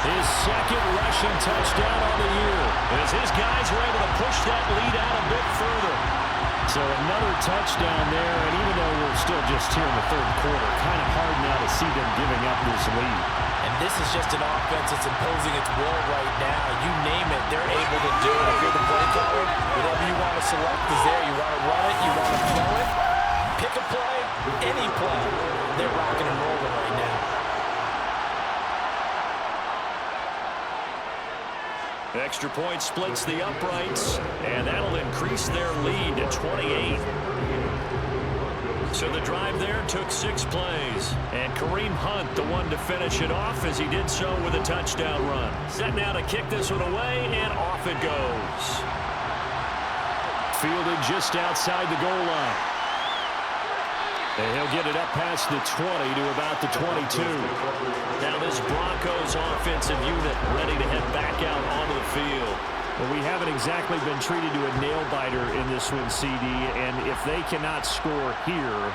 his 2nd rushing touchdown on the year. As his guys were able to push that lead out a bit further. So another touchdown there, and even though we're still just here in the third quarter, kind of hard now to see them giving up this lead. And this is just an offense that's imposing its will right now. You name it, they're able to do it. If you're the play caller, whatever you want to select is there. You want to run it, you want to throw it, pick a play, any play. They're rocking and rolling right now. Extra point splits the uprights, and that'll increase their lead to 28. So the drive there took 6 plays, and Kareem Hunt the one to finish it off as he did so with a touchdown run. Set now to kick this one away, and off it goes. Fielded just outside the goal line. And he'll get it up past the 20 to about the 22. Now this Broncos offensive unit ready to head back out onto the field. Well, we haven't exactly been treated to a nail-biter in this one, CD, and if they cannot score here,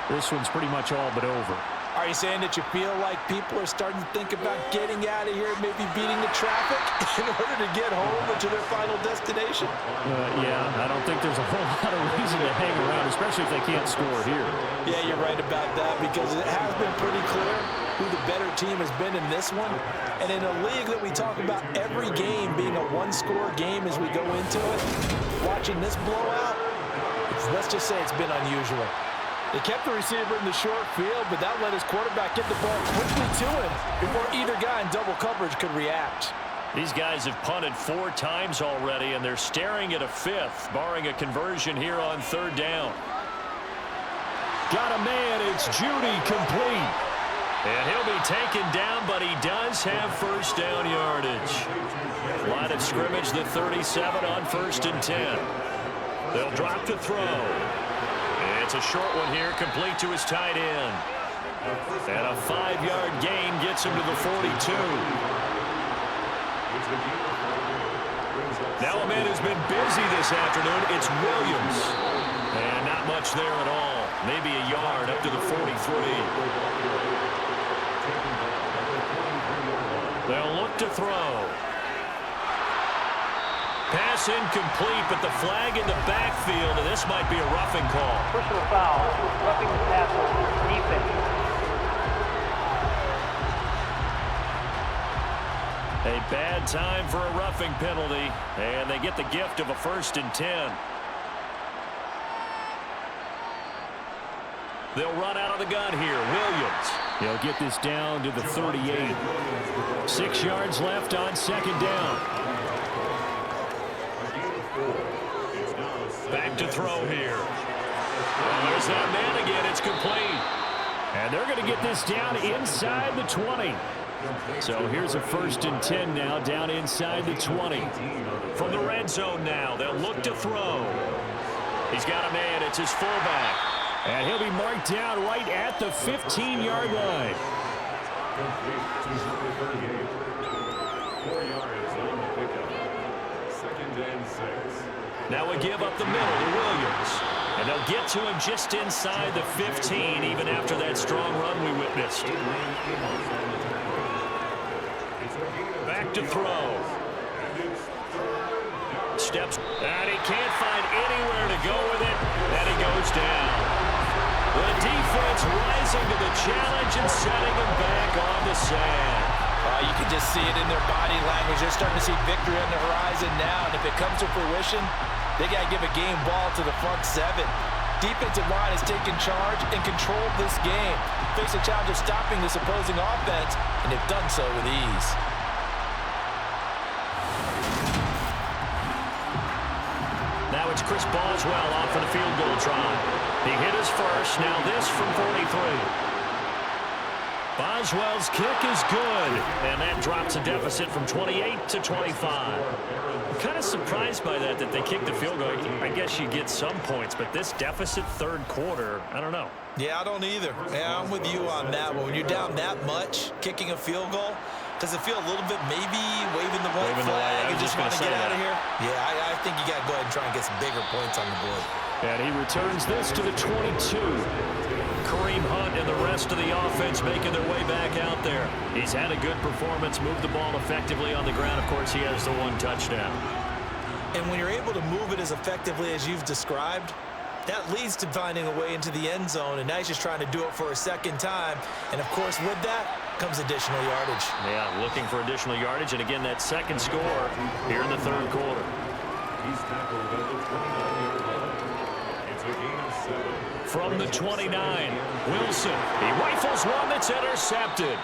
this one's pretty much all but over. Are you saying that you feel like people are starting to think about getting out of here, maybe beating the traffic in order to get home or to their final destination? Yeah, I don't think there's a whole lot of reason to hang around, especially if they can't score here. Yeah, you're right about that because it has been pretty clear who the better team has been in this one. And in a league that we talk about every game being a one-score game as we go into it, watching this blowout, let's just say it's been unusual. They kept the receiver in the short field, but that let his quarterback get the ball quickly to him before either guy in double coverage could react. These guys have punted 4 times already, and they're staring at a 5th, barring a conversion here on 3rd down. Got a man, it's Judy, complete. And he'll be taken down, but he does have 1st down yardage. Line of scrimmage, the 37 on 1st and 10. They'll drop to throw. It's a short one here, complete to his tight end. And a 5-yard gain gets him to the 42. Now a man who's been busy this afternoon, it's Williams. And not much there at all. Maybe a yard up to the 43. They'll look to throw. Pass incomplete, but the flag in the backfield, and this might be a roughing call. Personal foul, roughing the passer, defense. A bad time for a roughing penalty, and they get the gift of a 1st and 10. They'll run out of the gun here. Williams. He'll get this down to the 38. 6 yards left on 2nd down. Back to throw here. Well, there's that man again. It's complete. And they're going to get this down inside the 20. So here's a 1st and 10 now, down inside the 20. From the red zone now, they'll look to throw. He's got a man. It's his fullback. And he'll be marked down right at the 15-yard line. Now we give up the middle to Williams. And they'll get to him just inside the 15, even after that strong run we witnessed. Back to throw. Steps, and he can't find anywhere to go with it, and he goes down. The defense rising to the challenge and setting him back on the sand. You can just see it in their body language. They're starting to see victory on the horizon now, and if it comes to fruition, they got to give a game ball to the front 7. Defensive line has taken charge and controlled this game. Face a challenge of stopping this opposing offense, and they've done so with ease. Now it's Chris Boswell off for the field goal try. He hit his first. Now this from 43. Boswell's kick is good, and that drops a deficit from 28 to 25. I'm kind of surprised by that they kicked the field goal. I guess you get some points, but this deficit 3rd quarter, I don't know. Yeah, I don't either. Yeah, I'm with you on that one. When you're down that much, kicking a field goal, does it feel a little bit maybe waving the white flag and just want to get out of here? Yeah, I think you got to go ahead and try and get some bigger points on the board. And he returns this to the 22. Kareem Hunt and the rest of the offense making their way back out there. He's had a good performance, moved the ball effectively on the ground. Of course, he has the 1 touchdown. And when you're able to move it as effectively as you've described, That leads to finding a way into the end zone, and now he's just trying to do it for a second time. And, of course, with that comes additional yardage. Yeah, looking for additional yardage, and again, that second score here in the third quarter. He's tackled at the 29-yard line. It's a gain of 7. From the 29, Wilson. He rifles one that's intercepted.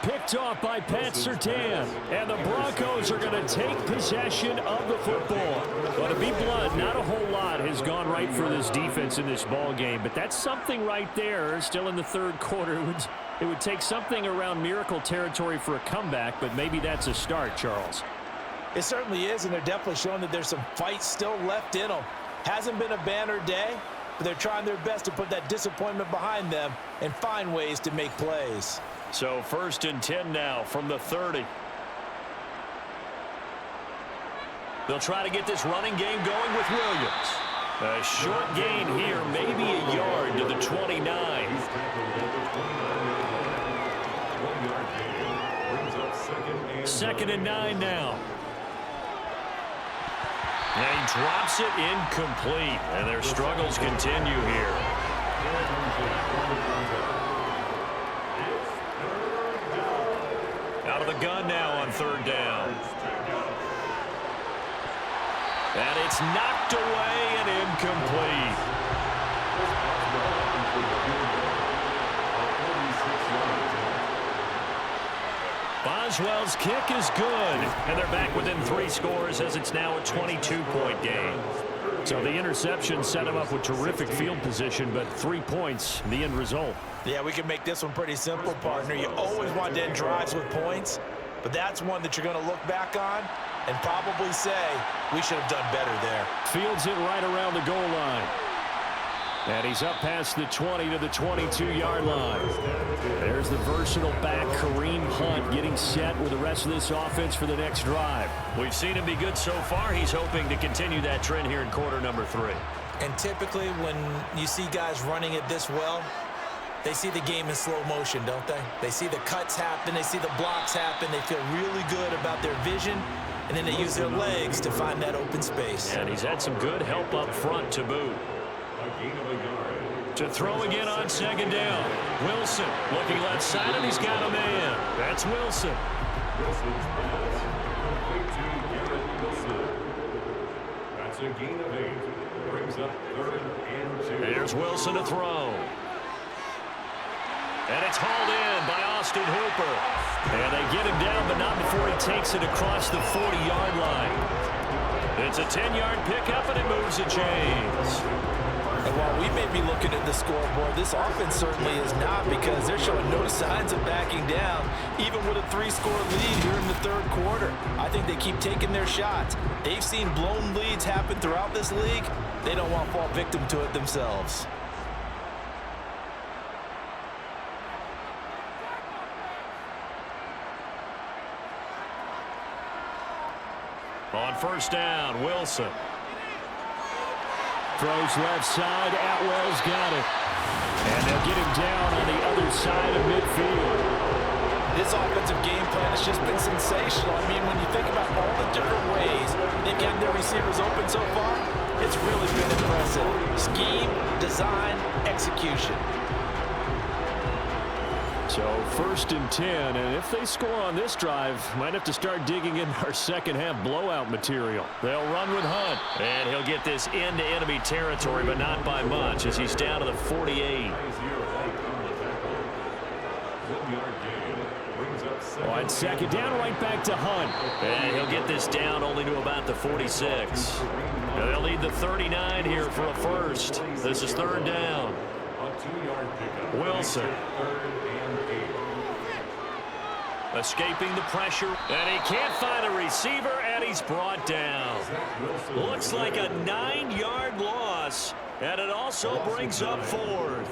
Picked off by Pat Surtain. And the Broncos are going to take possession of the football. Well, to be blunt, not a whole lot has gone right for this defense in this ball game. But that's something right there. Still in the third quarter. It would take something around miracle territory for a comeback, but maybe that's a start, Charles. It certainly is, and they're definitely showing that there's some fight still left in them. Hasn't been a banner day, but they're trying their best to put that disappointment behind them and find ways to make plays. So 1st and 10 now from the 30. They'll try to get this running game going with Williams. A short gain here, maybe a yard to the 29. 2nd and 9 now. And he drops it incomplete, and their struggles continue here. Out of the gun now on 3rd down. And it's knocked away and incomplete. Boswell's kick is good, and they're back within 3 scores as it's now a 22-point game. So the interception set him up with terrific field position, but 3 points, the end result. Yeah, we can make this one pretty simple, partner. You always want to end drives with points, but that's one that you're going to look back on and probably say, we should have done better there. Fields it right around the goal line. And he's up past the 20 to the 22-yard line. There's the versatile back, Kareem Hunt, getting set with the rest of this offense for the next drive. We've seen him be good so far. He's hoping to continue that trend here in quarter number 3. And typically when you see guys running it this well, they see the game in slow motion, don't they? They see the cuts happen, they see the blocks happen, they feel really good about their vision, and then they use their legs to find that open space. And he's had some good help up front to boot. To throw again on 2nd down. Wilson looking left side, and he's got a man. That's Wilson. That's a gain of 8. Brings up 3rd and 2. There's Wilson to throw. And it's hauled in by Austin Hooper. And they get him down, but not before he takes it across the 40-yard line. It's a 10-yard pickup, and it moves the chains. And while we may be looking at the scoreboard, this offense certainly is not, because they're showing no signs of backing down, even with a 3-score lead here in the third quarter. I think they keep taking their shots. They've seen blown leads happen throughout this league. They don't want to fall victim to it themselves. On 1st down, Wilson. Throws left side. Atwell's got it. And they'll get him down on the other side of midfield. This offensive game plan has just been sensational. I mean, when you think about all the different ways they've gotten their receivers open so far, it's really been impressive. Scheme, design, execution. So 1st and 10, and if they score on this drive, might have to start digging in our second half blowout material. They'll run with Hunt, and he'll get this into enemy territory, but not by much, as he's down to the 48. On 2nd down, right back to Hunt. And he'll get this down only to about the 46. Now they'll need the 39 here for a first. This is 3rd down. Wilson. Escaping the pressure, and he can't find a receiver, and he's brought down. Looks like a 9-yard loss, and it also brings up 4th.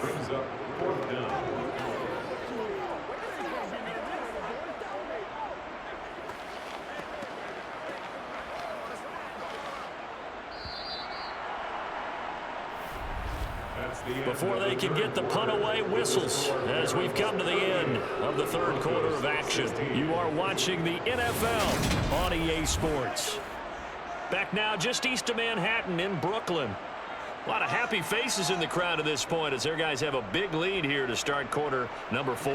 Before they can get the punt away, whistles as we've come to the end of the third quarter of action. You are watching the NFL on EA Sports. Back now just east of Manhattan in Brooklyn. A lot of happy faces in the crowd at this point as their guys have a big lead here to start quarter number 4.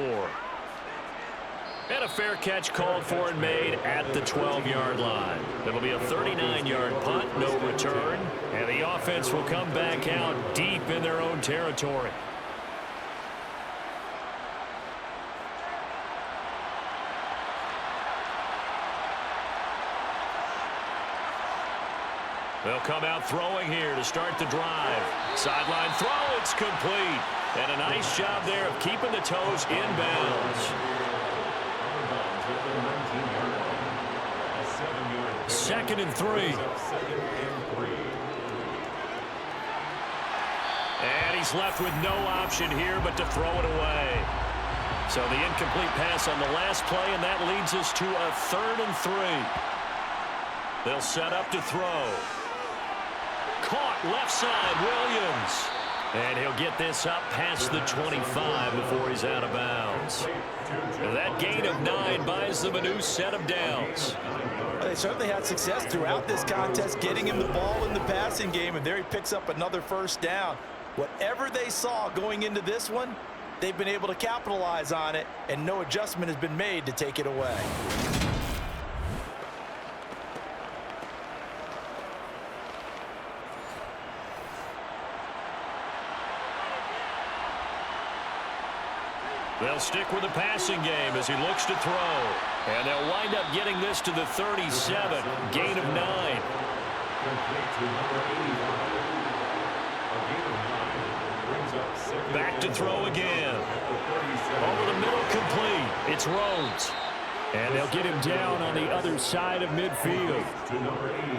And a fair catch called for and made at the 12-yard line. It'll be a 39-yard punt, no return. And the offense will come back out deep in their own territory. They'll come out throwing here to start the drive. Sideline throw, it's complete. And a nice job there of keeping the toes inbounds. 2nd and 3. And he's left with no option here but to throw it away. So the incomplete pass on the last play, and that leads us to a 3rd and 3. They'll set up to throw. Caught left side, Williams. And he'll get this up past the 25 before he's out of bounds. And that gain of 9 buys them a new set of downs. Well, they certainly had success throughout this contest, getting him the ball in the passing game, and there he picks up another first down. Whatever they saw going into this one, they've been able to capitalize on it, and no adjustment has been made to take it away. They'll stick with the passing game as he looks to throw. And they'll wind up getting this to the 37. Gain of 9. Back to throw again. Over the middle, complete. It's Rhodes. And they'll get him down on the other side of midfield.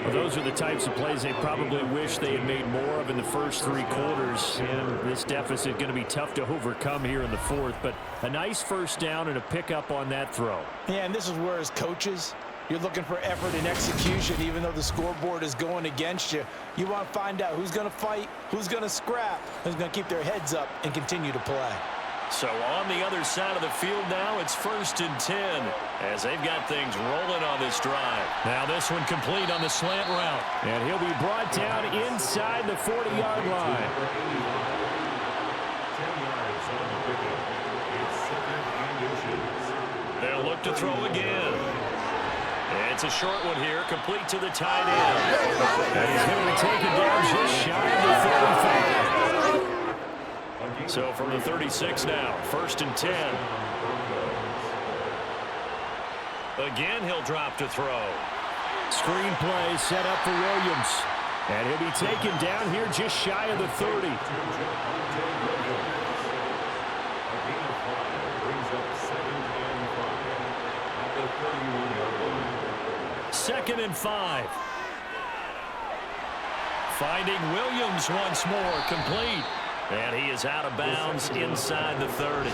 Well, those are the types of plays they probably wish they had made more of in the first 3 quarters. And this deficit going to be tough to overcome here in the 4th. But a nice first down and a pickup on that throw. Yeah, and this is where, as coaches, you're looking for effort and execution. Even though the scoreboard is going against you, you want to find out who's going to fight, who's going to scrap, who's going to keep their heads up and continue to play. So on the other side of the field now, it's 1st and 10 as they've got things rolling on this drive. Now this one complete on the slant route. And he'll be brought down inside the 40-yard line. They'll look to throw again. It's a short one here, complete to the tight end. And he's going to be taken down just shy of the 35. So from the 36 now, 1st and 10. Again, he'll drop to throw. Screen play set up for Williams. And he'll be taken down here just shy of the 30. Second and 5. Finding Williams once more, complete. And he is out of bounds inside the 30.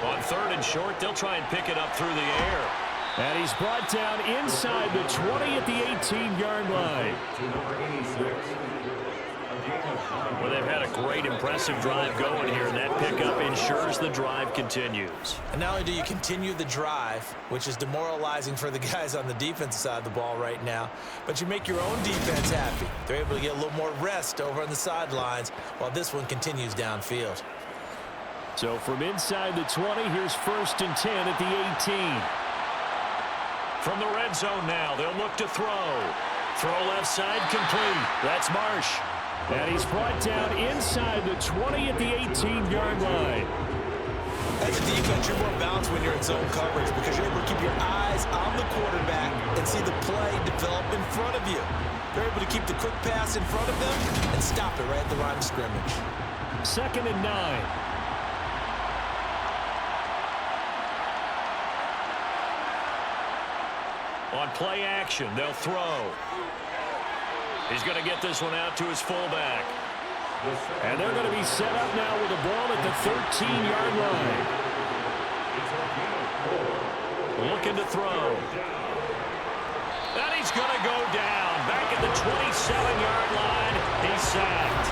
On 3rd and short, they'll try and pick it up through the air. And he's brought down inside the 20 at the 18-yard line. Well, they've had a great, impressive drive going here, and that pickup ensures the drive continues. And not only do you continue the drive, which is demoralizing for the guys on the defensive side of the ball right now, but you make your own defense happy. They're able to get a little more rest over on the sidelines while this one continues downfield. So from inside the 20, here's 1st and 10 at the 18. From the red zone now, they'll look to throw. Throw left side, complete. That's Marsh. And he's brought down inside the 20 at the 18-yard line. As a defense, you're more balanced when you're in zone coverage because you're able to keep your eyes on the quarterback and see the play develop in front of you. They're able to keep the quick pass in front of them and stop it right at the line of scrimmage. 2nd and 9. On play action, they'll throw. He's going to get this one out to his fullback. And they're going to be set up now with the ball at the 13-yard line. Looking to throw. And he's going to go down. Back at the 27-yard line. He's sacked.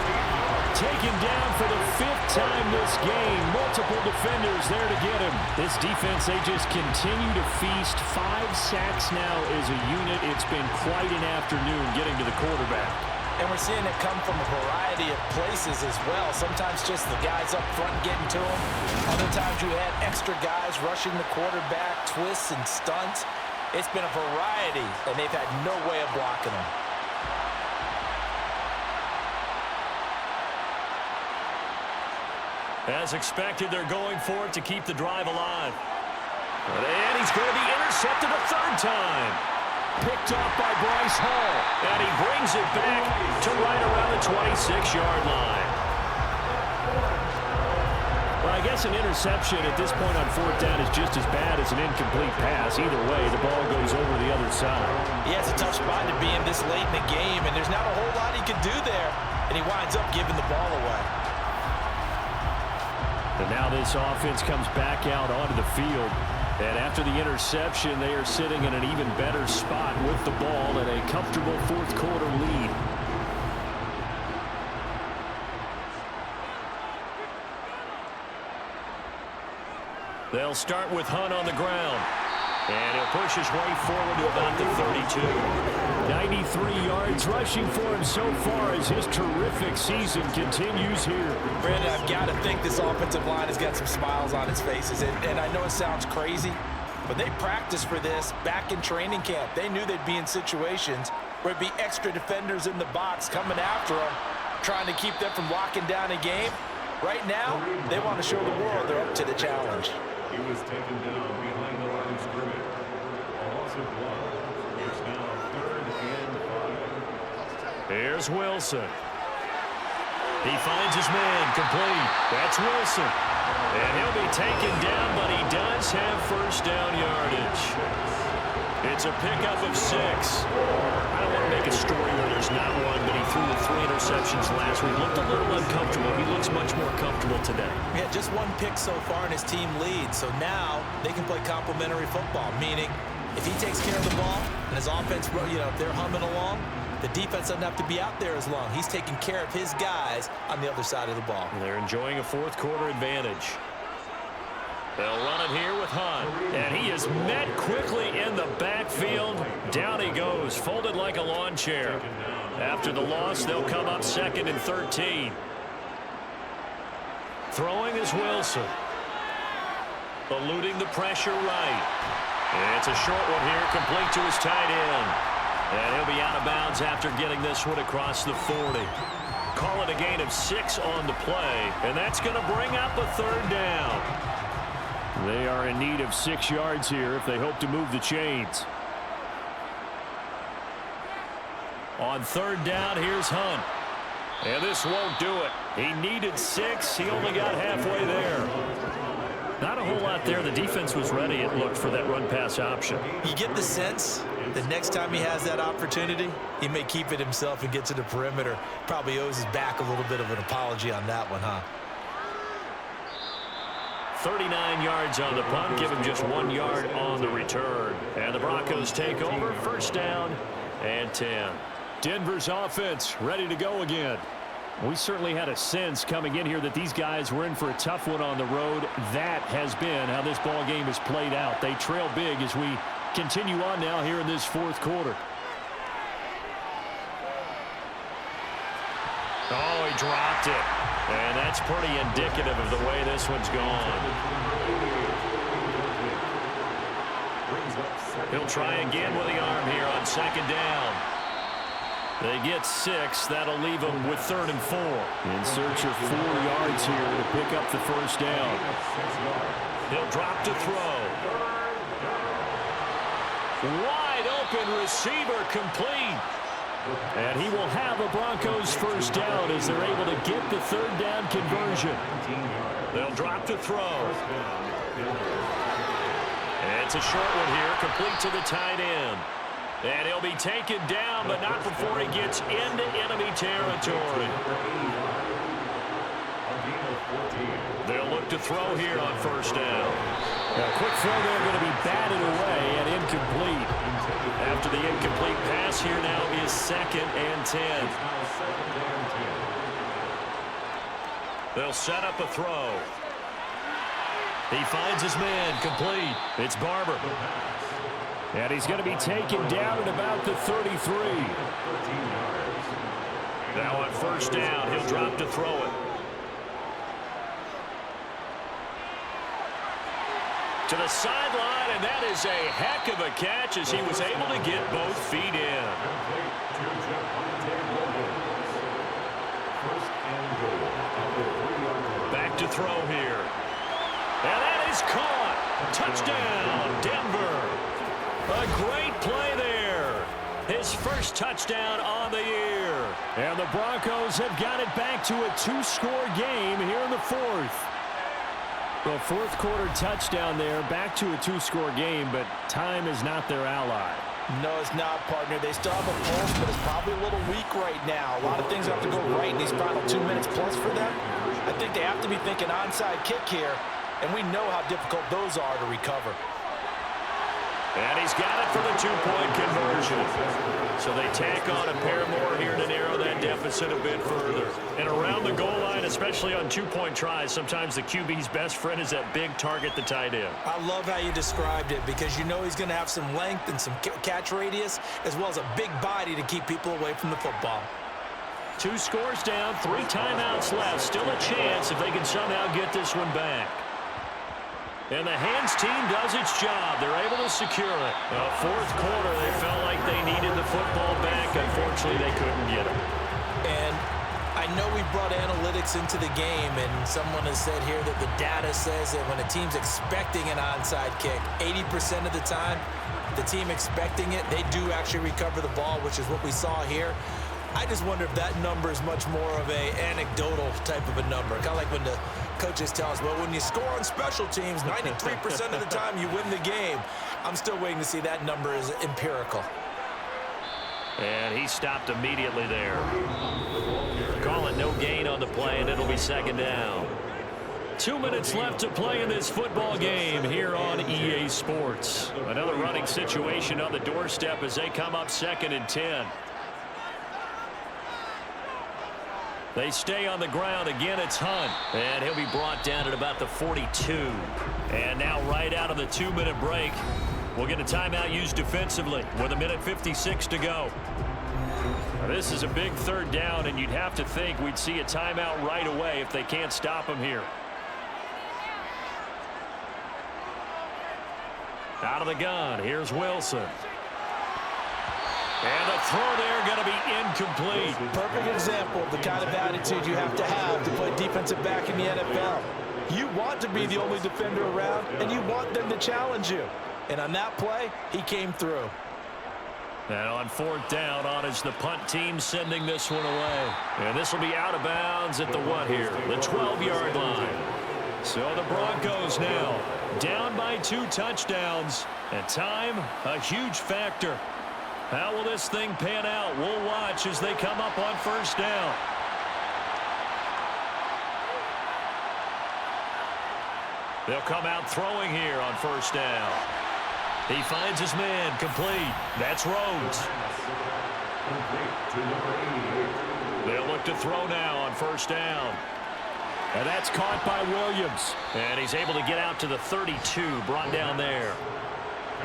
taken down for the 5th time this game. Multiple defenders there to get him. This defense, they just continue to feast. 5 sacks now as a unit. It's been quite an afternoon getting to the quarterback. And we're seeing it come from a variety of places as well. Sometimes just the guys up front getting to him. Other times you had extra guys rushing the quarterback, twists and stunts. It's been a variety, and they've had no way of blocking him. As expected, they're going for it to keep the drive alive. And he's going to be intercepted a 3rd time. Picked off by Bryce Hall. And he brings it back to right around the 26-yard line. Well, I guess an interception at this point on 4th down is just as bad as an incomplete pass. Either way, the ball goes over the other side. Yeah, it's a tough spot to be in this late in the game, and there's not a whole lot he can do there. And he winds up giving the ball away. And now this offense comes back out onto the field. And after the interception, they are sitting in an even better spot with the ball and a comfortable 4th quarter lead. They'll start with Hunt on the ground. And he'll push his way forward to about the 32. 93 yards rushing for him so far as his terrific season continues here. Brandon, I've got to think this offensive line has got some smiles on its faces. And I know it sounds crazy, but they practiced for this back in training camp. They knew they'd be in situations where it'd be extra defenders in the box coming after them, trying to keep them from locking down a game. Right now, they want to show the world they're up to the challenge. He was taken down behind the line of scrimmage. Offensive block. It's now 3rd and 5. Here's Wilson. He finds his man complete. That's Wilson. And he'll be taken down, but he does have 1st down yardage. It's a pickup of 6. I don't want to make a story where there's not one, but he threw the 3 interceptions last week. Looked a little uncomfortable. He looks much more comfortable today. Yeah, just 1 pick so far and his team leads. So now they can play complementary football, meaning if he takes care of the ball and his offense, they're humming along, the defense doesn't have to be out there as long. He's taking care of his guys on the other side of the ball. And they're enjoying a 4th quarter advantage. They'll run it here with Hunt. And he is met quickly in the backfield. Down he goes, folded like a lawn chair. After the loss, they'll come up 2nd and 13. Throwing is Wilson. Eluding the pressure right. It's a short one here, complete to his tight end. And he'll be out of bounds after getting this one across the 40. Call it a gain of 6 on the play. And that's going to bring up a 3rd down. They are in need of 6 yards here if they hope to move the chains. On 3rd down, here's Hunt. And this won't do it. He needed 6. He only got halfway there. Not a whole lot there. The defense was ready, it looked, for that run-pass option. You get the sense that next time he has that opportunity, he may keep it himself and get to the perimeter. Probably owes his back a little bit of an apology on that one, huh? 39 yards on the punt, give him just 1 yard on the return. And the Broncos take over, 1st down and 10. Denver's offense ready to go again. We certainly had a sense coming in here that these guys were in for a tough one on the road. That has been how this ball game has played out. They trail big as we continue on now here in this 4th quarter. Oh, he dropped it. And that's pretty indicative of the way this one's gone. He'll try again with the arm here on 2nd down. They get 6. That'll leave them with 3rd and 4. In search of 4 yards here to pick up the 1st down. He'll drop to throw. Wide open receiver complete. And he will have a Broncos 1st down as they're able to get the 3rd down conversion. They'll drop to throw. It's a short one here, complete to the tight end. And he'll be taken down, but not before he gets into enemy territory. They'll look to throw here on 1st down. A quick throw there going to be batted away and incomplete. After the incomplete pass here now is 2nd and 10. They'll set up a throw. He finds his man, complete. It's Barber. And he's going to be taken down at about the 33. Now on first down, he'll drop to throw it. To the sideline, and that is a heck of a catch as he was able to get both feet in. Back to throw here. And that is caught. Touchdown, Denver. A great play there. His first touchdown on the year. And the Broncos have got it back to a 2-score game here in the fourth. Well, fourth quarter touchdown there, back to a 2-score game, but time is not their ally. No, it's not, partner. They still have a pulse, but it's probably a little weak right now. A lot of things have to go right in these final 2 minutes plus for them. I think they have to be thinking onside kick here, and we know how difficult those are to recover. And he's got it for the 2-point conversion. So they tack on a pair more here to narrow that deficit a bit further. And around the goal line, especially on 2-point tries, sometimes the QB's best friend is that big target, the tight end. I love how you described it because you know he's going to have some length and some catch radius as well as a big body to keep people away from the football. 2 scores down, 3 timeouts left. Still a chance if they can somehow get this one back. And the hands team does its job. They're able to secure it. Fourth quarter, they felt like they needed the football back. Unfortunately, they couldn't get it. And I know we brought analytics into the game, and someone has said here that the data says that when a team's expecting an onside kick, 80% of the time, the team expecting it, they do actually recover the ball, which is what we saw here. I just wonder if that number is much more of a anecdotal type of a number. Kind of like when the coaches tell us, well, when you score on special teams, 93% of the time you win the game. I'm still waiting to see that number is empirical. And he stopped immediately there. Call it no gain on the play, and it'll be second down. 2 minutes left to play in this football game here on EA Sports. Another running situation on the doorstep as they come up 2nd and 10. They stay on the ground. Again, it's Hunt. And he'll be brought down at about the 42. And now right out of the 2-minute break, we'll get a timeout used defensively with 1:56 to go. Now, this is a big third down, and you'd have to think we'd see a timeout right away if they can't stop him here. Out of the gun, here's Wilson. And the throw there going to be incomplete. Perfect example of the kind of attitude you have to play defensive back in the NFL. You want to be the only defender around, and you want them to challenge you. And on that play, he came through. And on 4th down, on is the punt team sending this one away. And this will be out of bounds at the what here? The 12-yard line. So the Broncos now down by 2 touchdowns. And time, a huge factor. How will this thing pan out? We'll watch as they come up on 1st down. They'll come out throwing here on 1st down. He finds his man, complete. That's Rhodes. They'll look to throw now on 1st down. And that's caught by Williams. And he's able to get out to the 32, brought down there.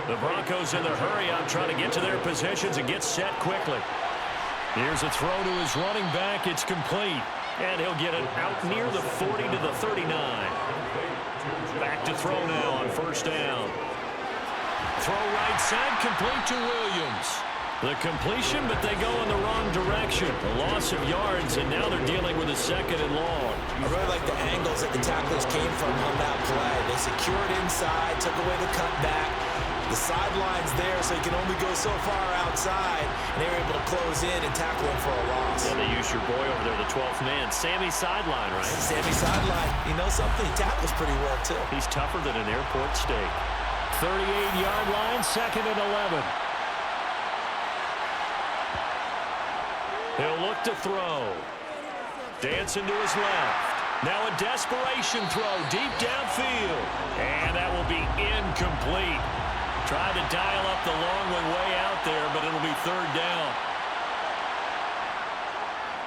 The Broncos in their hurry out trying to get to their positions and get set quickly. Here's a throw to his running back. It's complete. And he'll get it out near the 40 to the 39. Back to throw now on 1st down. Throw right side, complete to Williams. The completion, but they go in the wrong direction. A loss of yards, and now they're dealing with a 2nd and long. I really like the angles that the tacklers came from on that play. They secured inside, took away the cutback. The sideline's there, so you can only go so far outside. And they were able to close in and tackle him for a loss. And they use your boy over there, the 12th man. Sammy sideline, right? Sammy sideline. You know something? He tackles pretty well, too. He's tougher than an airport steak. 38-yard line, 2nd and 11. He'll look to throw. Dancing to his left. Now a desperation throw deep downfield. And that will be incomplete. Tried to dial up the long one way out there, but it'll be 3rd down.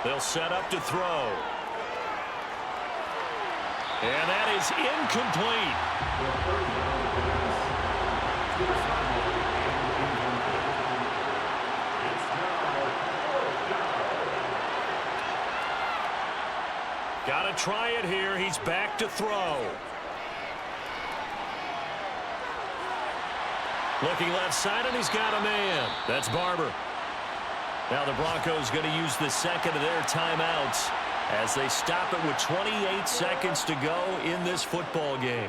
They'll set up to throw. And that is incomplete. Got to try it here. He's back to throw. Looking left side, and he's got a man. That's Barber. Now the Broncos going to use the second of their timeouts as they stop it with 28 seconds to go in this football game.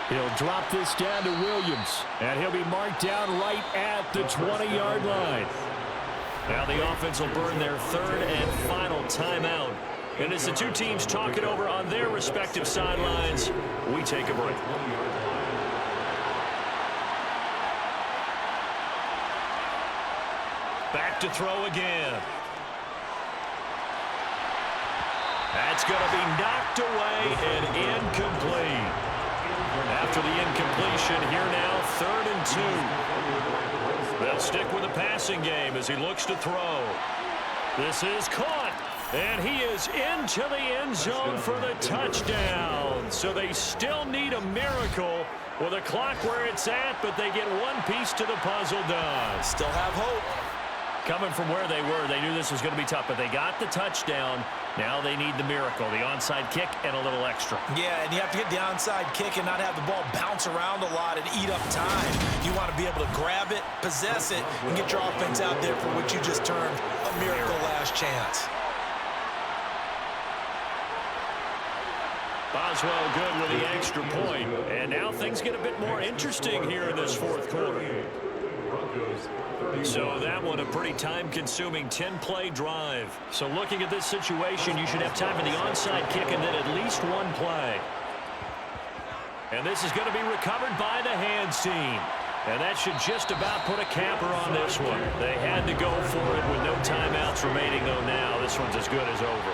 He'll drop this down to Williams, and he'll be marked down right at the 20-yard line. Now the offense will burn their third and final timeout. And as the two teams talk it over on their respective sidelines, we take a break. Back to throw again. That's going to be knocked away and incomplete. After the incompletion, here now, 3rd and 2. They'll stick with the passing game as he looks to throw. This is caught, and he is into the end zone for the touchdown. So they still need a miracle with a clock where it's at, but they get one piece to the puzzle done. Still have hope. Coming from where they were, they knew this was going to be tough, but they got the touchdown. Now they need the miracle, the onside kick and a little extra. Yeah, and you have to get the onside kick and not have the ball bounce around a lot and eat up time. You want to be able to grab it, possess it, and get your offense out there for what you just termed a miracle last chance. Boswell good with the extra point. And now things get a bit more interesting here in this fourth quarter. So that one a pretty time-consuming 10-play drive. So looking at this situation, you should have time for the onside kick and then at least one play. And this is going to be recovered by the hands team. And that should just about put a capper on this one. They had to go for it with no timeouts remaining, though now this one's as good as over.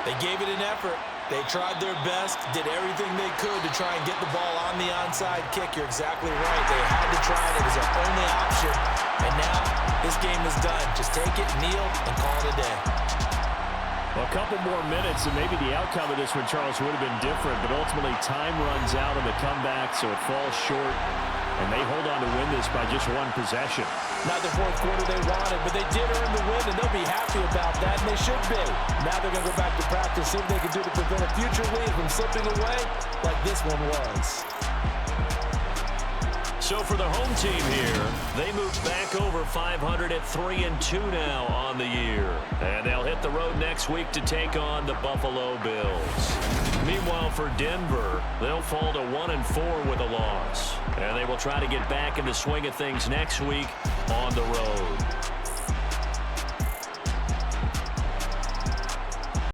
They gave it an effort. They tried their best, did everything they could to try and get the ball on the onside kick. You're exactly right. They had to try it. It was their only option. And now this game is done. Just take it, kneel, and call it a day. Well, a couple more minutes, and maybe the outcome of this one, Charles, would have been different. But ultimately, time runs out on the comeback, so it falls short. And they hold on to win this by just one possession. Not the fourth quarter they wanted, but they did earn the win, and they'll be happy about that, and they should be. Now they're going to go back to practice, see what they can do to prevent a future lead from slipping away like this one was. So for the home team here, they move back over 500 at 3-2 now on the year. And they'll hit the road next week to take on the Buffalo Bills. Meanwhile, for Denver, they'll fall to 1-4 with a loss. And they will try to get back in the swing of things next week on the road.